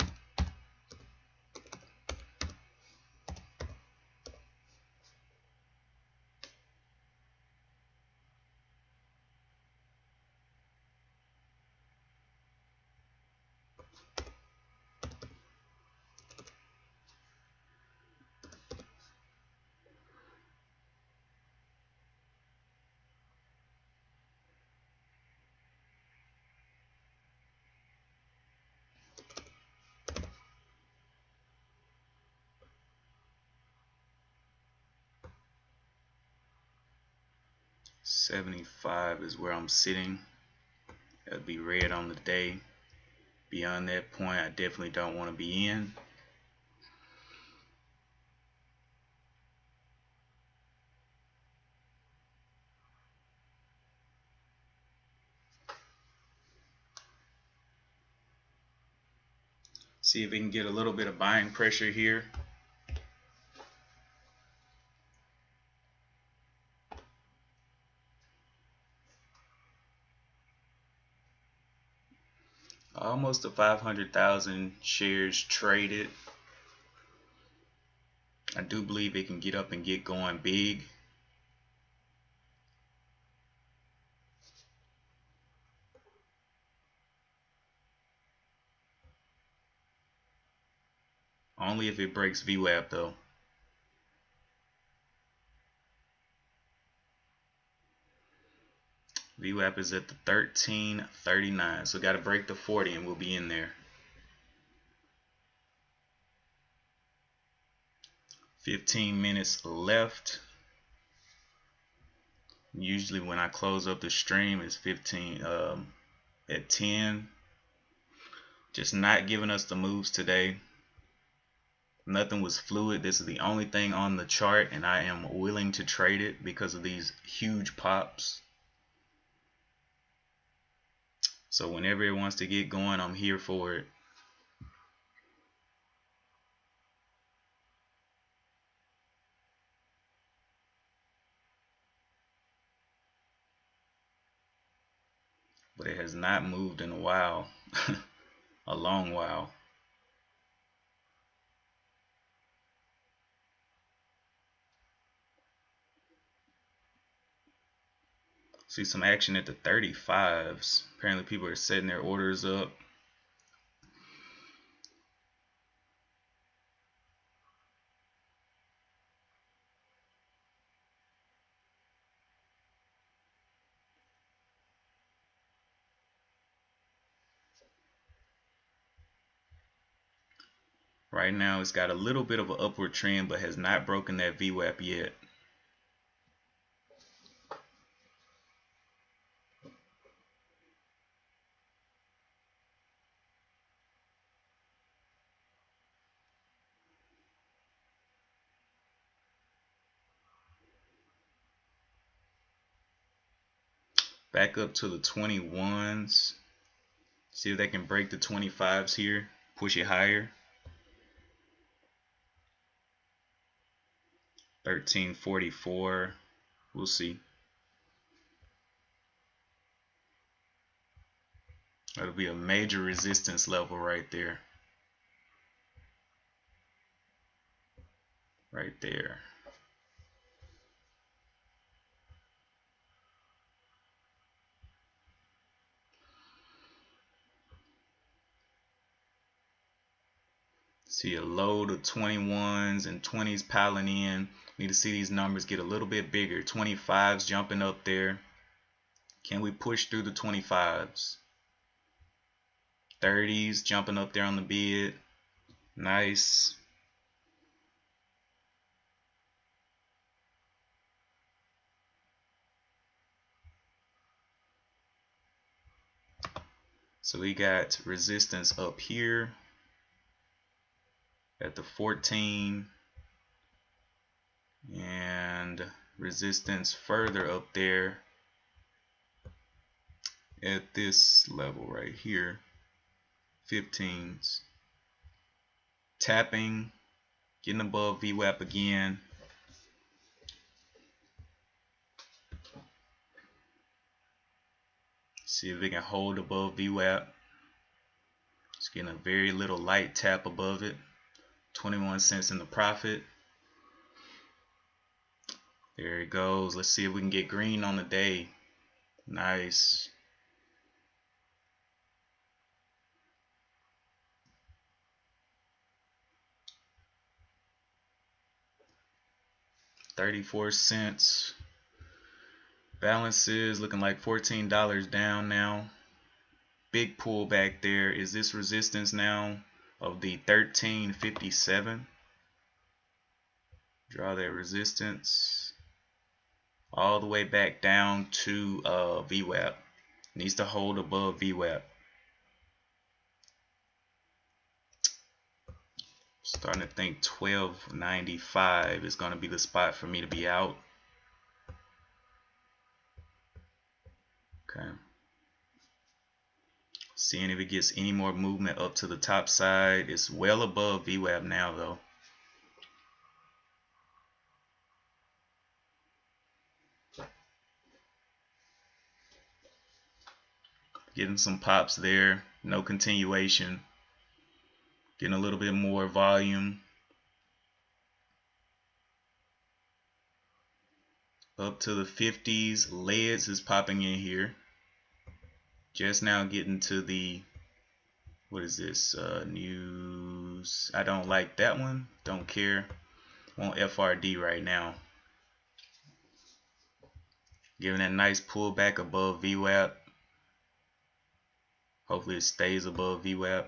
Speaker 1: 75 is where I'm sitting. That'll be red on the day. Beyond that point, I definitely don't want to be in. See if we can get a little bit of buying pressure here. Almost to 500,000 shares traded. I do believe it can get up and get going big. Only if it breaks VWAP though. VWAP is at the 1339, so got to break the 40 and we'll be in there. 15 minutes left. Usually when I close up the stream it's 15 at 10. Just not giving us the moves today. Nothing was fluid. This is the only thing on the chart, and I am willing to trade it because of these huge pops. So whenever it wants to get going, I'm here for it. But it has not moved in a while. A long while. See some action at the 35s. Apparently people are setting their orders up. Right now it's got a little bit of an upward trend but has not broken that VWAP yet. Back up to the 21s. See if they can break the 25s here. Push it higher. 1344. We'll see. That'll be a major resistance level right there. Right there. See a load of 21s and 20s piling in. Need to see these numbers get a little bit bigger. 25s jumping up there. Can we push through the 25s? 30s jumping up there on the bid. Nice. So we got resistance up here at the 14 and resistance further up there at this level right here, 15s. Tapping, getting above VWAP again. See if we can hold above VWAP. It's getting a very little light tap above it. 21 cents in the profit. There it goes. Let's see if we can get green on the day. Nice. $0.34. Balances looking like $14 down now. Big pullback there. Is this resistance now of the 1357? Draw that resistance. all the way back down to VWAP. Needs to hold above VWAP. Starting to think 1295 is going to be the spot for me to be out. Okay. Seeing if it gets any more movement up to the top side. It's well above VWAP now though. Getting some pops there. No continuation. Getting a little bit more volume. Up to the 50s. Leads is popping in here. Just now getting to the, what is this, news. I don't like that one. Don't care. Want FRD right now. Giving that nice pullback above VWAP. Hopefully it stays above VWAP.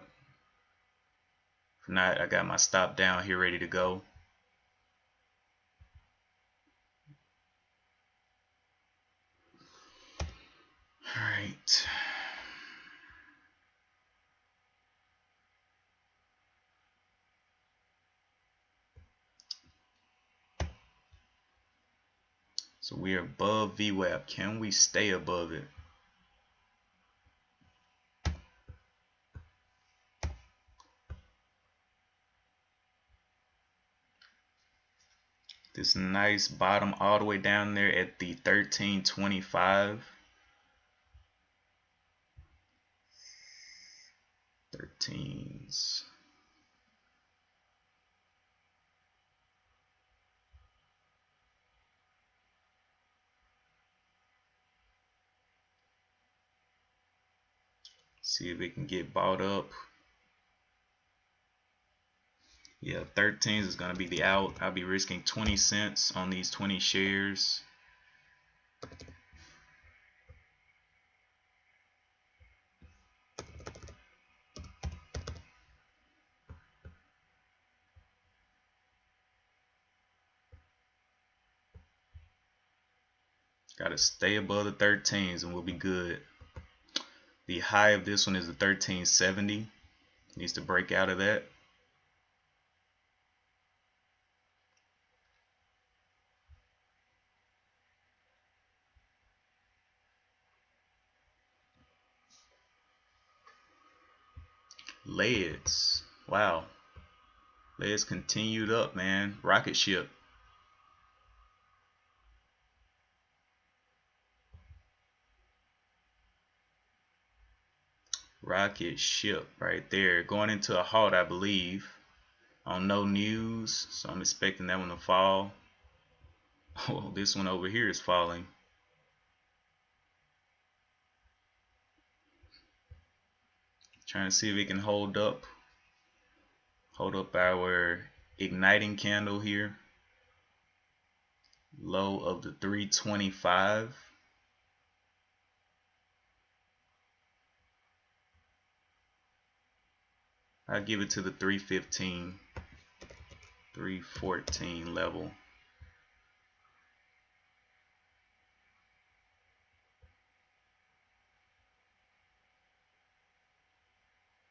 Speaker 1: If not, I got my stop down here ready to go. All right. So we are above VWAP. Can we stay above it? This nice bottom all the way down there at the 1325. 13s. See if it can get bought up. Yeah, 13s is going to be the out. I'll be risking 20 cents on these 20 shares. Got to stay above the 13s and we'll be good. The high of this one is the 1370. Needs to break out of that. Leads. Wow. Leads continued up, man. Rocket ship. Rocket ship right there. Going into a halt, I believe. On no news. So I'm expecting that one to fall. Oh, this one over here is falling. Trying to see if it can hold up. Hold up our igniting candle here. Low of the 325. I'll give it to the 315, 314 level.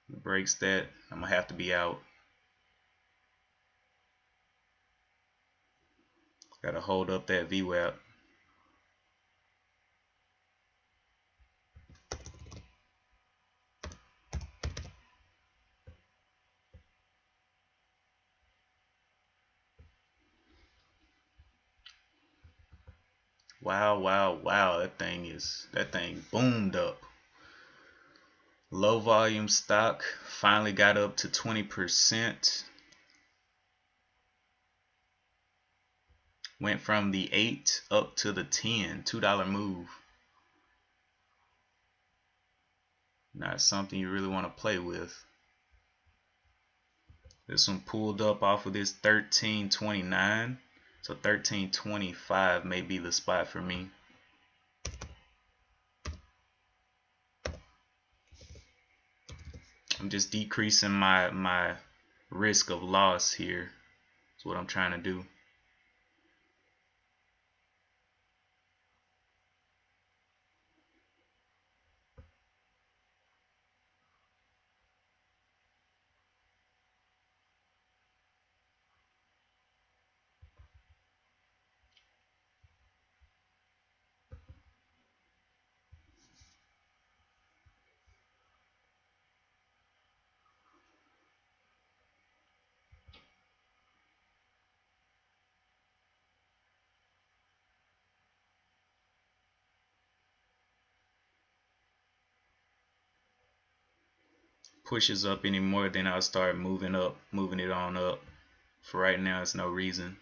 Speaker 1: If it breaks that, I'm gonna have to be out. Gotta hold up that VWAP. Wow, wow, wow. That thing boomed up. Low volume stock finally got up to 20%. Went from the 8 up to the 10, $2 move. Not something you really want to play with. This one pulled up off of this 1329. So 1325 may be the spot for me. I'm just decreasing my risk of loss here. That's what I'm trying to do. pushes up anymore, then I'll start moving it on up. For right now, it's no reason.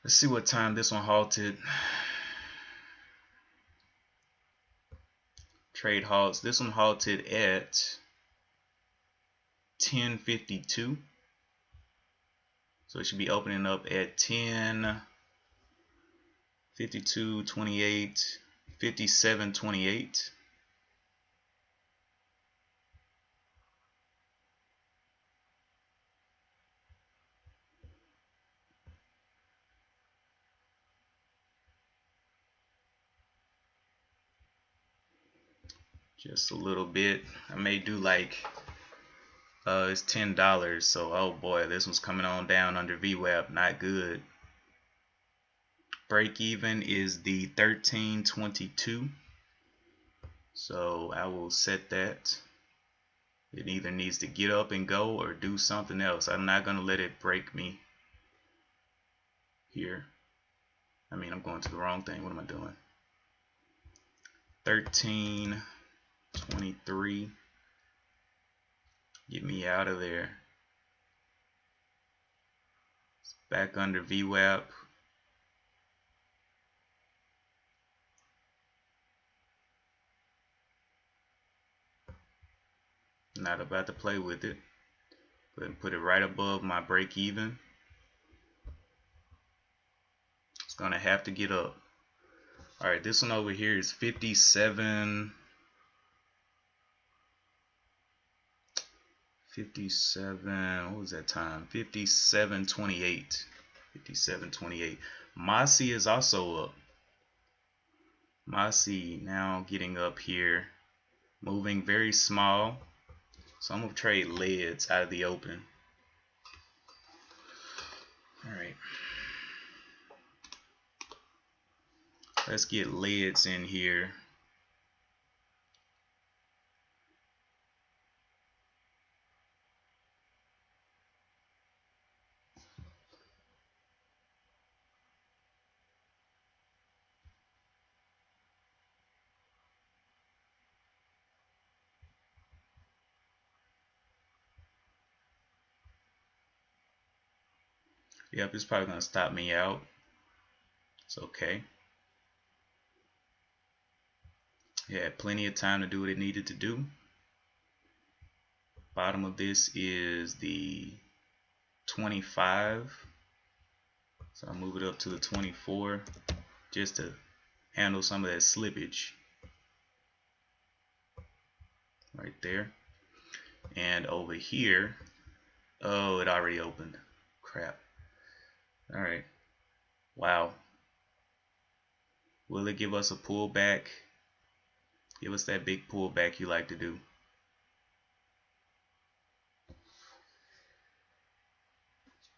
Speaker 1: Let's see what time this one halted. Trade halts. This one halted at 10:52. So it should be opening up at 10:52:28, 57:28. Just a little bit. I may do like it's $10, so oh boy, this one's coming on down under VWAP. Not good. Break even is the 13.22, so I will set that. It either needs to get up and go or do something else. I'm not gonna let it break me here. I mean, I'm going to the wrong thing. What am I doing? 13.23. Get me out of there. It's back under VWAP. Not about to play with it. Go ahead and put it right above my break even. It's gonna have to get up. Alright, this one over here is 57. What was that time? 57:28. 57:28. Mossy is also up. Mossy now getting up here, moving very small. So I'm gonna trade leads out of the open. All right, let's get leads in here. Yep, it's probably gonna stop me out. It's okay. It had plenty of time to do what it needed to do. Bottom of this is the 25. So I'll move it up to the 24 just to handle some of that slippage. Right there. And over here, oh, it already opened. Crap. All right. Wow. Will it give us a pullback? Give us that big pullback you like to do.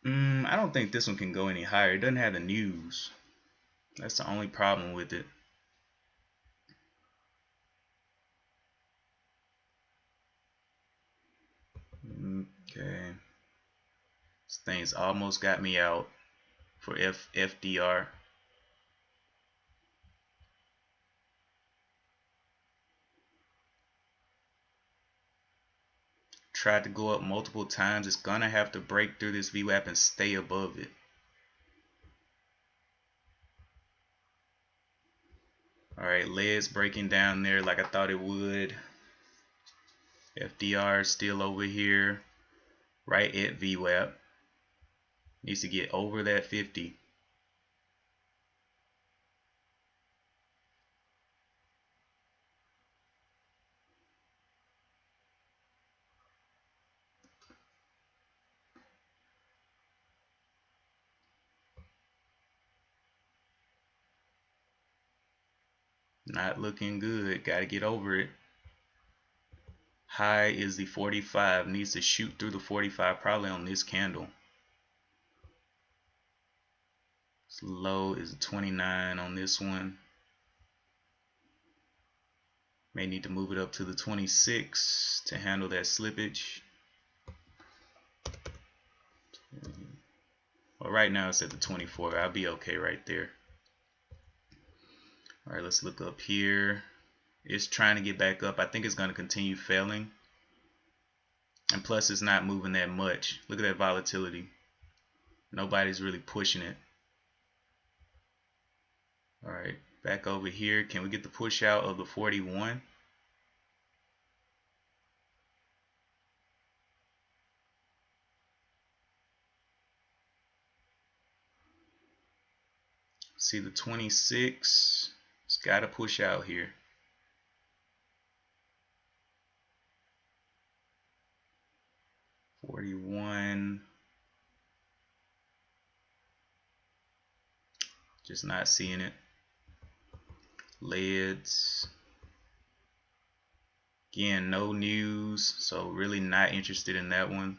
Speaker 1: I don't think this one can go any higher. It doesn't have the news. That's the only problem with it. Okay. This thing's almost got me out for FDR. Tried to go up multiple times. It's gonna have to break through this VWAP and stay above it. Alright, legs breaking down there like I thought it would. FDR still over here, right at VWAP. Needs to get over that 50. Not looking good. Got to get over it. High is the 45. Needs to shoot through the 45 probably on this candle. Low is 29 on this one. May need to move it up to the 26 to handle that slippage. Well, right now it's at the 24. I'll be okay right there. All right, let's look up here. It's trying to get back up. I think it's going to continue failing. And plus, it's not moving that much. Look at that volatility. Nobody's really pushing it. All right, back over here. Can we get the push out of the 41? See the 26? It's got to push out here. $41. Just not seeing it. Leads. Again, no news, so really not interested in that one.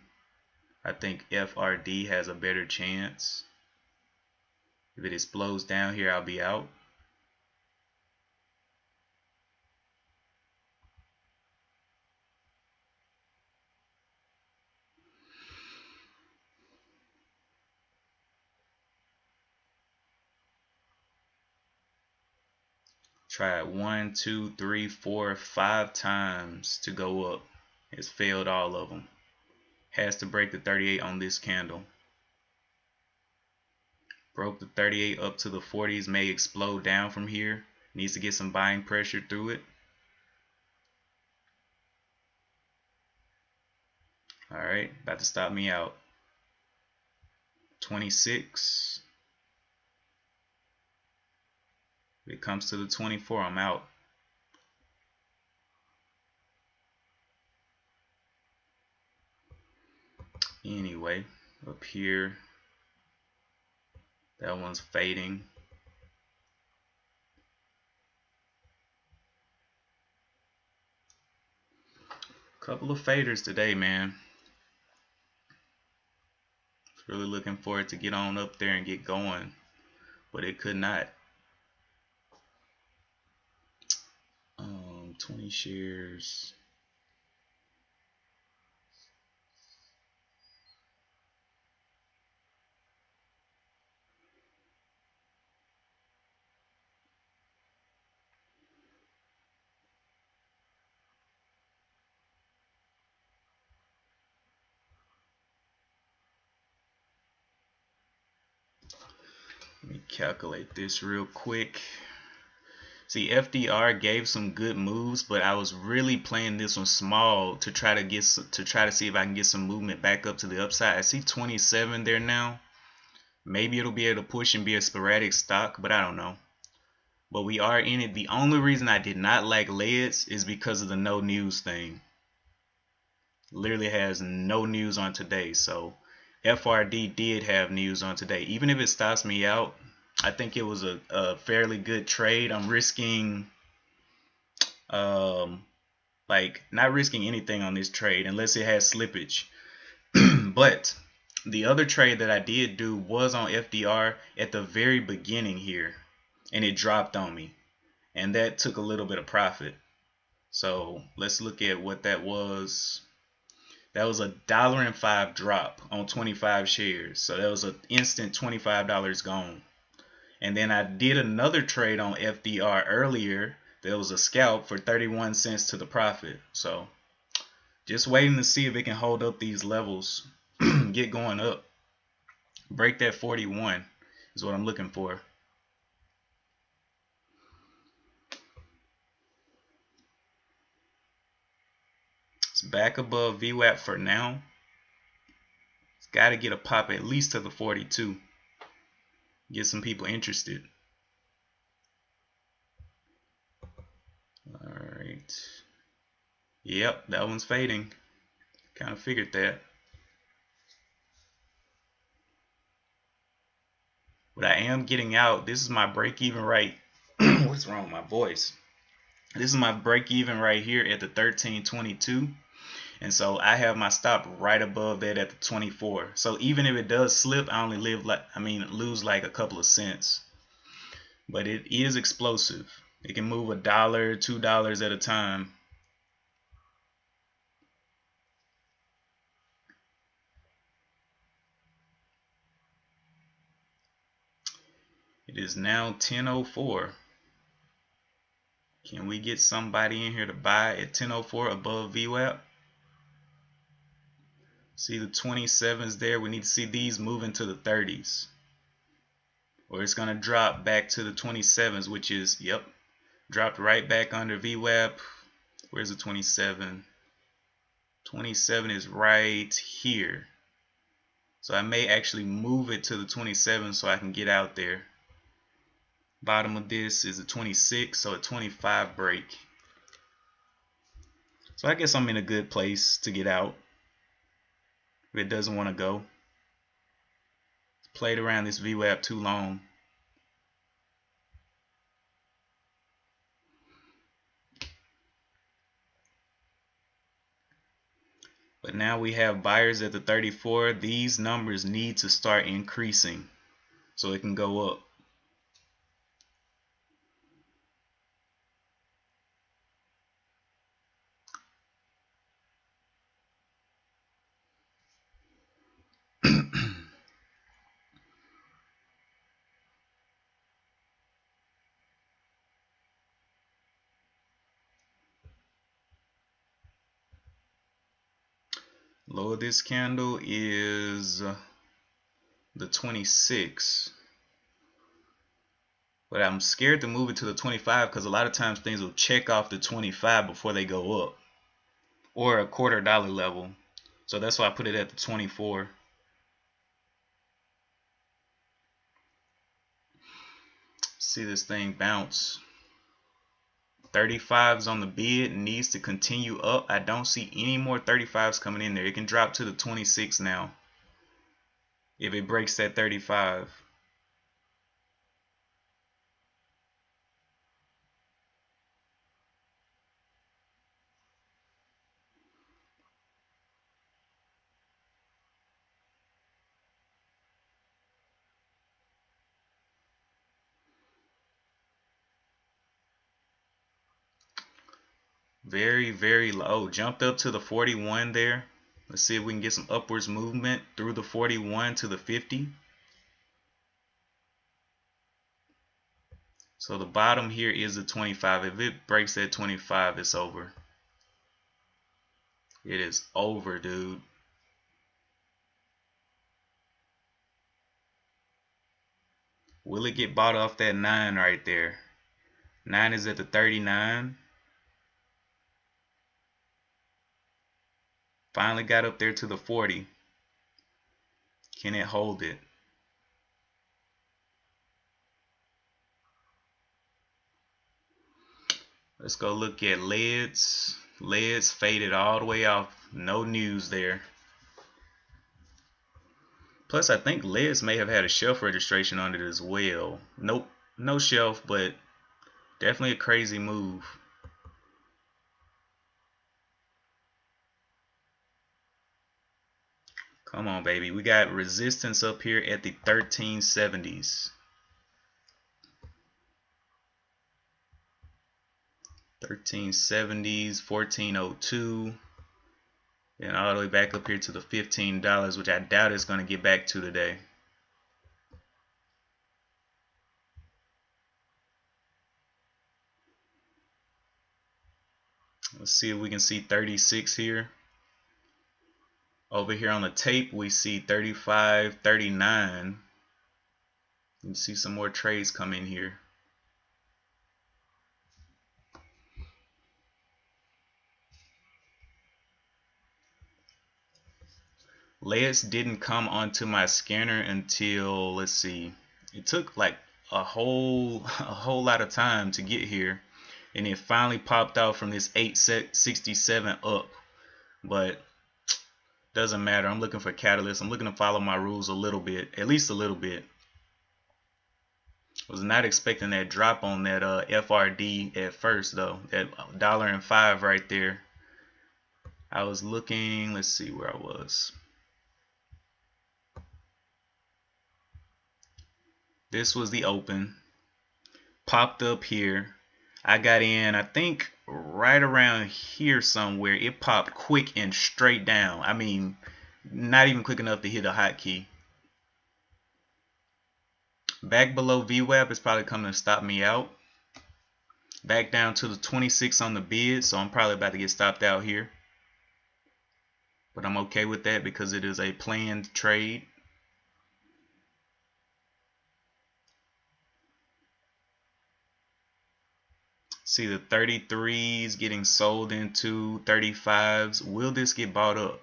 Speaker 1: I think FRD has a better chance. If it explodes down here, I'll be out. Try it 1, 2, 3, 4, 5 times to go up. It's failed all of them. Has to break the 38 on this candle. Broke the 38 up to the 40s, may explode down from here. Needs to get some buying pressure through it. Alright, about to stop me out. 26. If it comes to the 24, I'm out. Anyway, up here, that one's fading. Couple of faders today, man. Really looking for it to get on up there and get going, but it could not. 20 shares. Let me calculate this real quick. See, FDR gave some good moves, but I was really playing this one small to try to see if I can get some movement back up to the upside. I see 27 there now. Maybe it'll be able to push and be a sporadic stock, but I don't know. But we are in it. The only reason I did not like LEDs is because of the no news thing. Literally has no news on today, so FRD did have news on today. Even if it stops me out, I think it was a fairly good trade. I'm risking like not risking anything on this trade unless it has slippage. But the other trade that I did do was on FDR at the very beginning here, and it dropped on me, and that took a little bit of profit. So let's look at what that was. That was $1.05 drop on 25 shares. So that was an instant $25 gone. And then I did another trade on FDR earlier. There was a scalp for 31 cents to the profit. So just waiting to see if it can hold up these levels, get going up. Break that 41 is what I'm looking for. It's back above VWAP for now. It's got to get a pop at least to the 42. Get some people interested. Alright. Yep, that one's fading. Kind of figured that. But I am getting out. This is my break even right. What's wrong with my voice? This is my break even right here at the 13.22. And so I have my stop right above that at the 24. So even if it does slip, I only lose like a couple of cents. But it is explosive. It can move $1, $2 at a time. It is now 10:04. Can we get somebody in here to buy at 10.04 above VWAP? See the 27s there. We need to see these move into the 30s. Or it's going to drop back to the 27s, which is, yep, dropped right back under VWAP. Where's the 27? 27 is right here. So I may actually move it to the 27 so I can get out there. Bottom of this is a 26, so a 25 break. So I guess I'm in a good place to get out if it doesn't want to go. Played around this VWAP too long. But now we have buyers at the 34. These numbers need to start increasing so it can go up. Low of this candle is the 26. But I'm scared to move it to the 25 because a lot of times things will check off the 25 before they go up. Or a $quarter level. So that's why I put it at the 24. See this thing bounce. 35s on the bid, needs to continue up. I don't see any more 35s coming in there. It can drop to the 26 now if it breaks that 35. Very, very low. Jumped up to the 41 there. Let's see if we can get some upwards movement through the 41 to the 50. So the bottom here is the 25. If it breaks that 25, it's over. It is over, dude. Will it get bought off that 9 right there? 9 is at the 39. Finally got up there to the 40. Can it hold it? Let's go look at leads. Leads faded all the way off. No news there. Plus, I think leads may have had a shelf registration on it as well. Nope, no shelf, but definitely a crazy move. Come on, baby. We got resistance up here at the 1370s. 1370s, 1402. And all the way back up here to the $15, which I doubt it's going to get back to today. Let's see if we can see 36 here. Over here on the tape, we see 35, 39. You can see some more trades come in here. Leads didn't come onto my scanner until, let's see, it took like a whole lot of time to get here, and it finally popped out from this 867 up. But doesn't matter. I'm looking for catalysts. I'm looking to follow my rules a little bit, at least a little bit. Was not expecting that drop on that FRD at first though. That $1.05 right there. I was looking. Let's see where I was. This was the open. Popped up here. I got in, I think, right around here somewhere. It popped quick and straight down. I mean, not even quick enough to hit a hotkey. Back below VWAP is probably coming to stop me out. Back down to the 26 on the bid, so I'm probably about to get stopped out here. But I'm okay with that because it is a planned trade. See the 33s getting sold into 35s. Will this get bought up?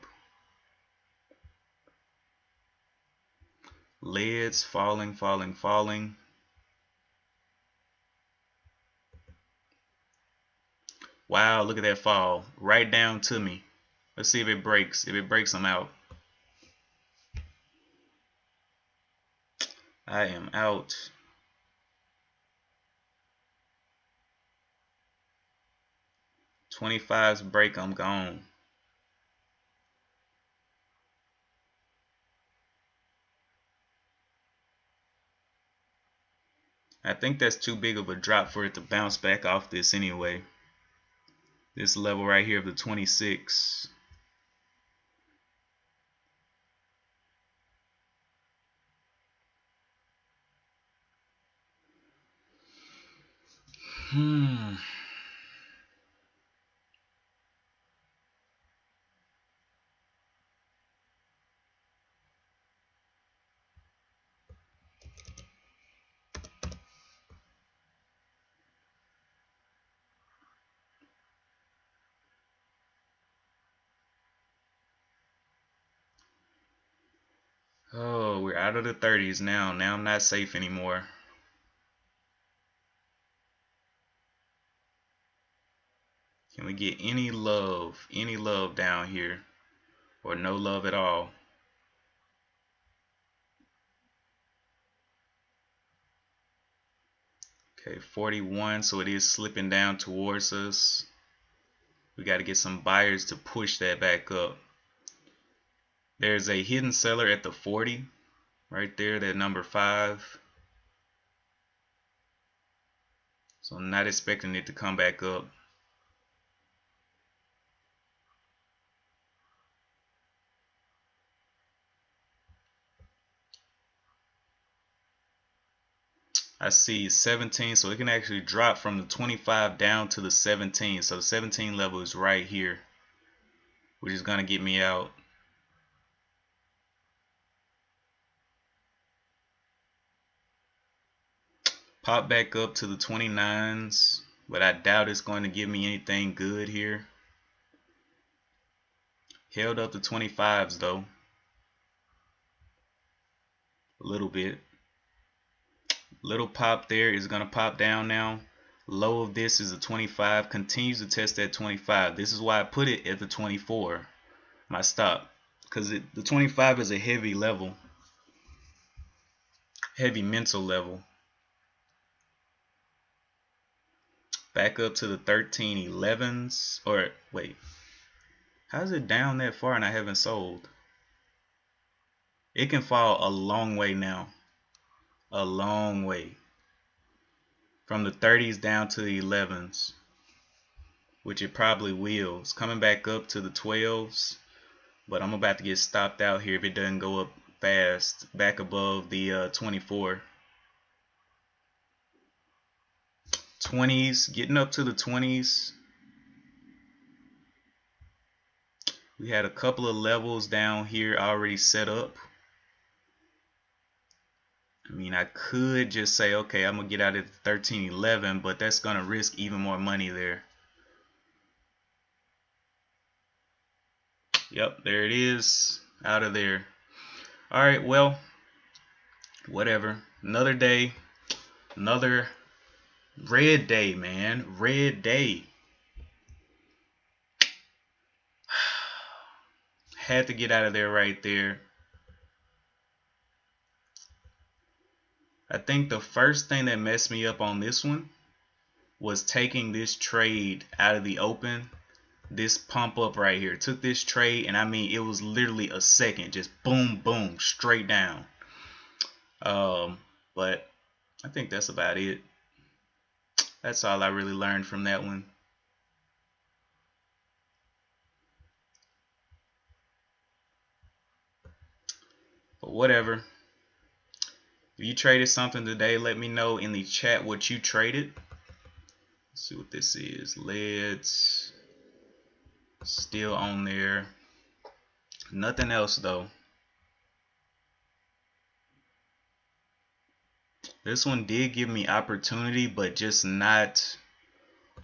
Speaker 1: Leads falling, falling, falling. Wow, look at that fall. Right down to me. Let's see if it breaks. If it breaks, I'm out. I am out. $25's break, I'm gone. I think that's too big of a drop for it to bounce back off this anyway. This level right here of the 26. Oh, we're out of the 30s now. Now I'm not safe anymore. Can we get any love? Any love down here? Or no love at all? Okay, 41, so it is slipping down towards us. We got to get some buyers to push that back up. There's a hidden seller at the 40 right there, that number 5. So I'm not expecting it to come back up. I see 17, so it can actually drop from the 25 down to the 17. So the 17 level is right here, which is going to get me out. Pop back up to the 29s, but I doubt it's going to give me anything good here. Held up the 25s though, a little bit. Little pop there, is going to pop down now. Low of this is a 25, continues to test that 25. This is why I put it at the 24, my stop, because the 25 is a heavy level, heavy mental level. Back up to the 1311s, or wait, how's it down that far and I haven't sold? It can fall a long way now, a long way, from the 30s down to the 11s, which it probably will. It's coming back up to the 12s, but I'm about to get stopped out here if it doesn't go up fast back above the 24. 20s, getting up to the 20s. We had a couple of levels down here already set up. I mean, I could just say, okay, I'm gonna get out at 1311, but that's gonna risk even more money there. Yep, there it is, out of there. All right, well, whatever. Another day, another red day, man. Red day. Had to get out of there right there. I think the first thing that messed me up on this one was taking this trade out of the open. This pump up right here. Took this trade, and I mean, it was literally a second. Just boom, boom, straight down. But I think that's about it. That's all I really learned from that one. But whatever. If you traded something today, let me know in the chat what you traded. see what this is. Leads still on there. Nothing else though. This one did give me opportunity, but just not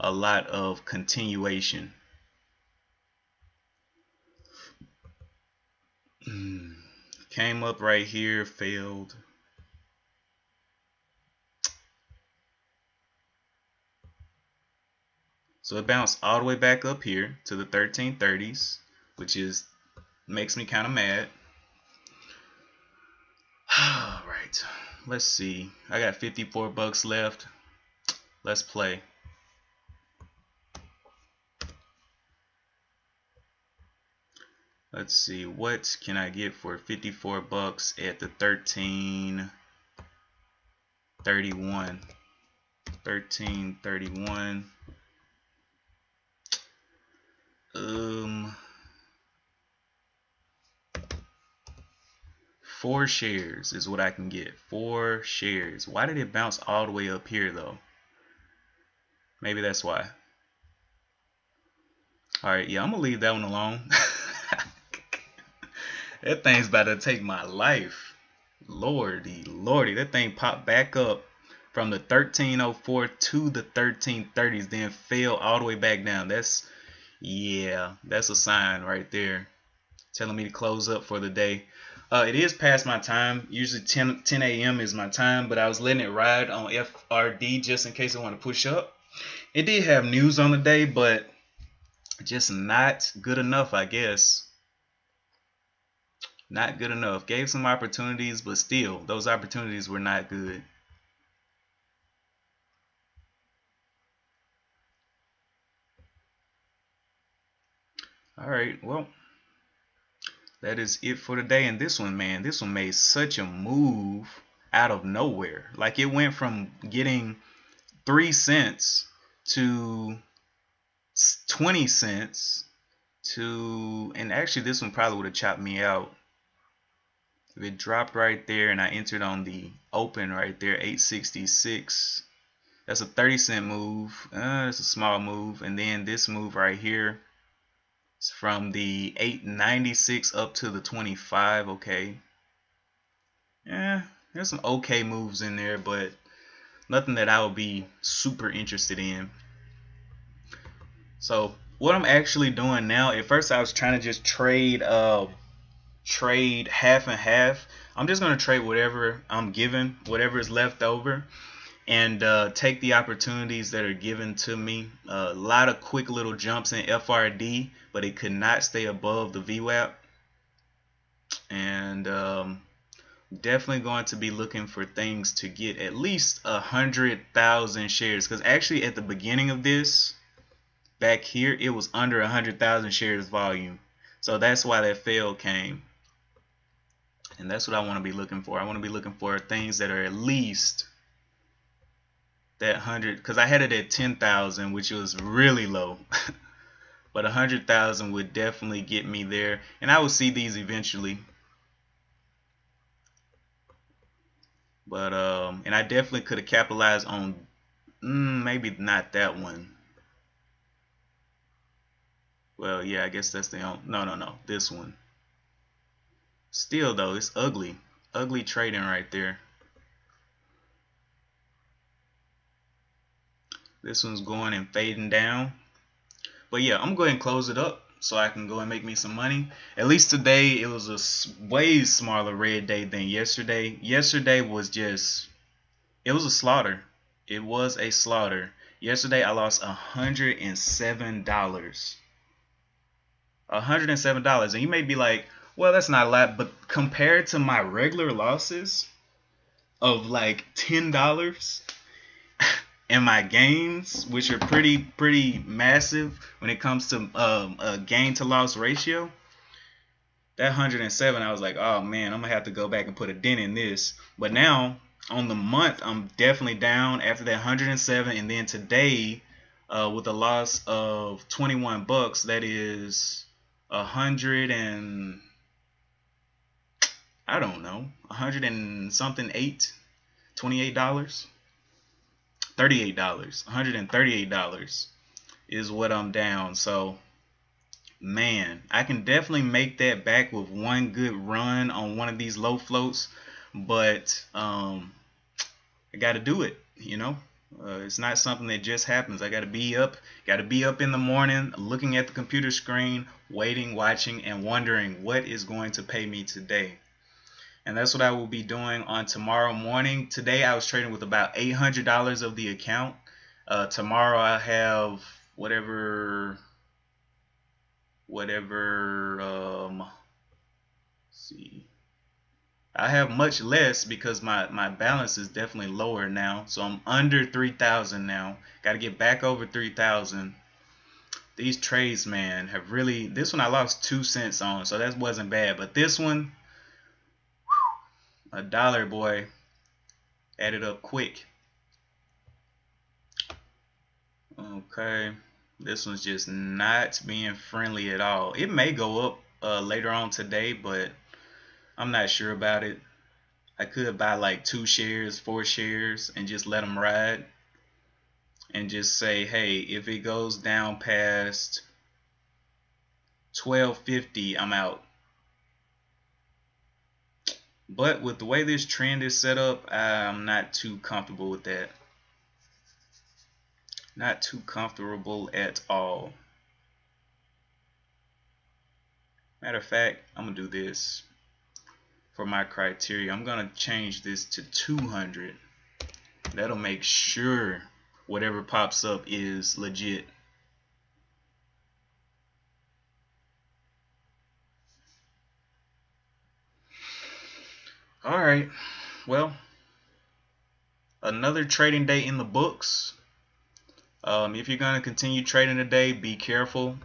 Speaker 1: a lot of continuation. Came up right here, failed. So it bounced all the way back up here to the 1330s, which makes me kind of mad. All right, let's see. I got 54 bucks left. Let's play. Let's see, what can I get for 54 bucks at the 1331? 1331. 4 shares is what I can get. 4 shares. Why did it bounce all the way up here though? Maybe that's why. Alright, yeah, I'm gonna leave that one alone. That thing's about to take my life. Lordy, lordy, that thing popped back up from the 1304 to the 1330s, then fell all the way back down. That's a sign right there telling me to close up for the day. It is past my time. Usually 10 a.m. is my time, but I was letting it ride on FRD just in case I want to push up. It did have news on the day, but just not good enough, I guess. Not good enough. Gave some opportunities, but still, those opportunities were not good. Alright, well, that is it for today. And this one, man, this one made such a move out of nowhere. Like, it went from getting 3 cents to 20 cents to, and actually this one probably would have chopped me out. If it dropped right there and I entered on the open right there, 866, that's a 30-cent move. That's a small move. And then this move right here is from the 896 up to the 25. Okay, yeah, there's some okay moves in there, but nothing that I would be super interested in. So what I'm actually doing now, at first I was trying to just trade half and half. I'm just going to trade whatever I'm given, whatever is left over, and take the opportunities that are given to me. A lot of quick little jumps in FRD, but it could not stay above the VWAP. And definitely going to be looking for things to get at least 100,000 shares, because actually at the beginning of this, back here, it was under 100,000 shares volume. So that's why that fail came. And that's what I want to be looking for. I want to be looking for things that are at least that 100, because I had it at 10,000, which was really low. But 100,000 would definitely get me there, and I will see these eventually. But and I definitely could have capitalized on maybe not that one. Well, yeah, I guess that's the only, no, this one. Still though, it's ugly trading right there. This one's going and fading down. But yeah, I'm going to close it up so I can go and make me some money. At least today it was a way smaller red day than yesterday. Yesterday was just, it was a slaughter. It was a slaughter. Yesterday I lost $107. $107. And you may be like, well, that's not a lot, but compared to my regular losses of like $10 and my gains, which are pretty massive when it comes to a gain to loss ratio, that 107, I was like, oh man, I'm gonna have to go back and put a dent in this. But now on the month, I'm definitely down after that 107, and then today with a loss of 21 bucks, that is 100 and I don't know, 100 and something $28. $38. $138 is what I'm down. So man, I can definitely make that back with one good run on one of these low floats, but I got to do it. It's not something that just happens. I got to be up in the morning, looking at the computer screen, waiting, watching, and wondering what is going to pay me today. And that's what I will be doing on tomorrow morning. Today I was trading with about $800 of the account. Tomorrow I have whatever. Let's see. I have much less because my balance is definitely lower now. So I'm under 3,000 now. Got to get back over 3,000. These trades, man, have really. This one I lost 2 cents on, so that wasn't bad. But this one, $1, boy, added up quick. Okay, this one's just not being friendly at all. It may go up later on today, but I'm not sure about it. I could buy like 2 shares, 4 shares, and just let them ride. And just say, hey, if it goes down past 12.50, I'm out. But with the way this trend is set up, I'm not too comfortable with that. Not too comfortable at all. Matter of fact, I'm going to do this for my criteria. I'm going to change this to 200. That'll make sure whatever pops up is legit. All right. Well, another trading day in the books. If you're going to continue trading today, be careful.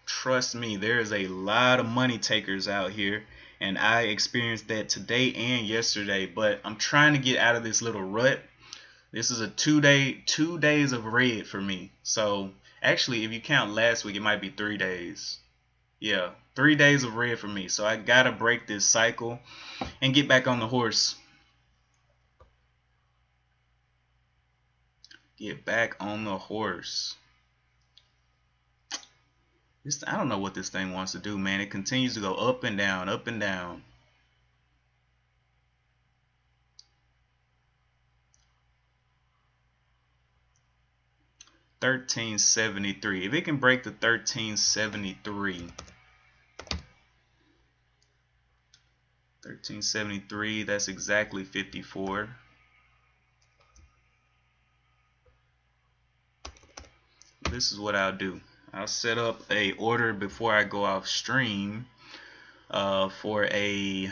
Speaker 1: Trust me, there is a lot of money takers out here, and I experienced that today and yesterday, but I'm trying to get out of this little rut. This is a 2 days of red for me. So actually, if you count last week, it might be 3 days. Yeah, 3 days of red for me. So I gotta break this cycle and get back on the horse. Get back on the horse. I don't know what this thing wants to do, man. It continues to go up and down, up and down. $13.73. If it can break the $13.73, $13.73, that's exactly 54. This is what I'll do. I'll set up a order before I go off stream for a.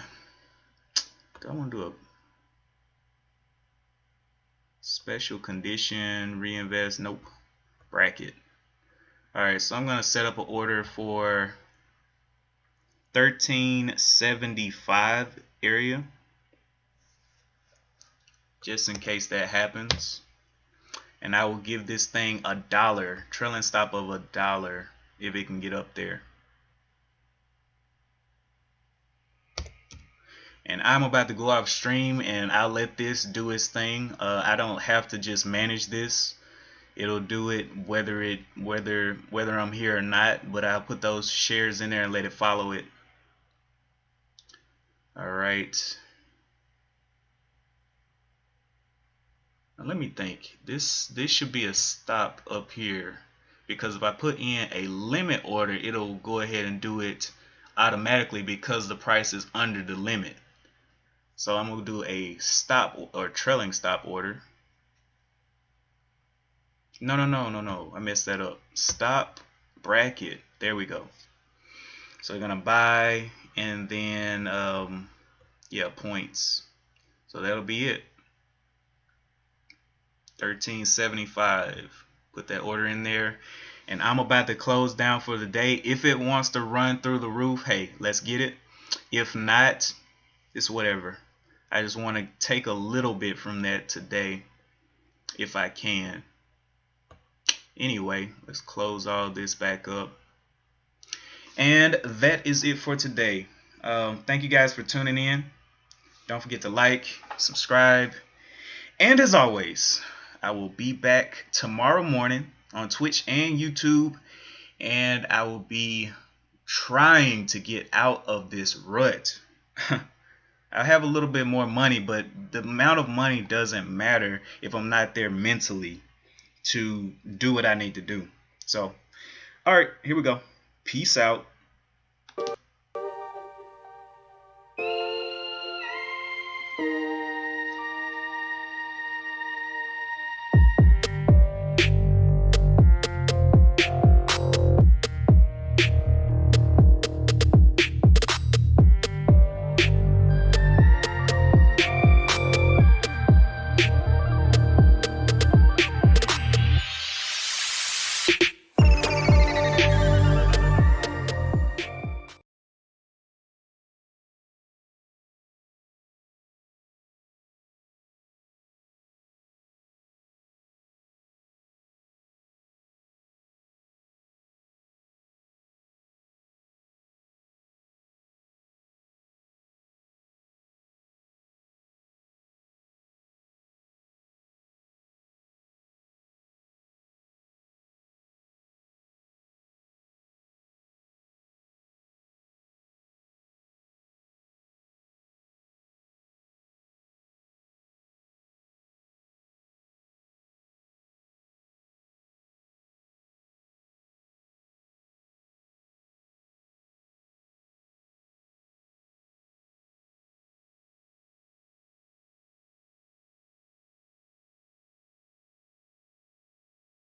Speaker 1: Do I want to do a special condition reinvest? Nope. Bracket. Alright, so I'm going to set up an order for 13.75 area, just in case that happens. And I will give this thing $1, trailing stop of $1 if it can get up there. And I'm about to go off stream, and I'll let this do its thing. I don't have to just manage this. It'll do it whether I'm here or not, but I'll put those shares in there and let it follow it. Alright. Now let me think. This should be a stop up here, because if I put in a limit order, it'll go ahead and do it automatically because the price is under the limit. So I'm going to do a stop or trailing stop order. No. I messed that up. Stop bracket. There we go. So we're going to buy and then, yeah, points. So that'll be it. 13.75. Put that order in there. And I'm about to close down for the day. If it wants to run through the roof, hey, let's get it. If not, it's whatever. I just want to take a little bit from that today if I can. Anyway, let's close all this back up. And that is it for today. Thank you guys for tuning in. Don't forget to like, subscribe, and as always, I will be back tomorrow morning on Twitch and YouTube, and I will be trying to get out of this rut. I have a little bit more money, but the amount of money doesn't matter if I'm not there mentally to do what I need to do. So, all right, here we go. Peace out.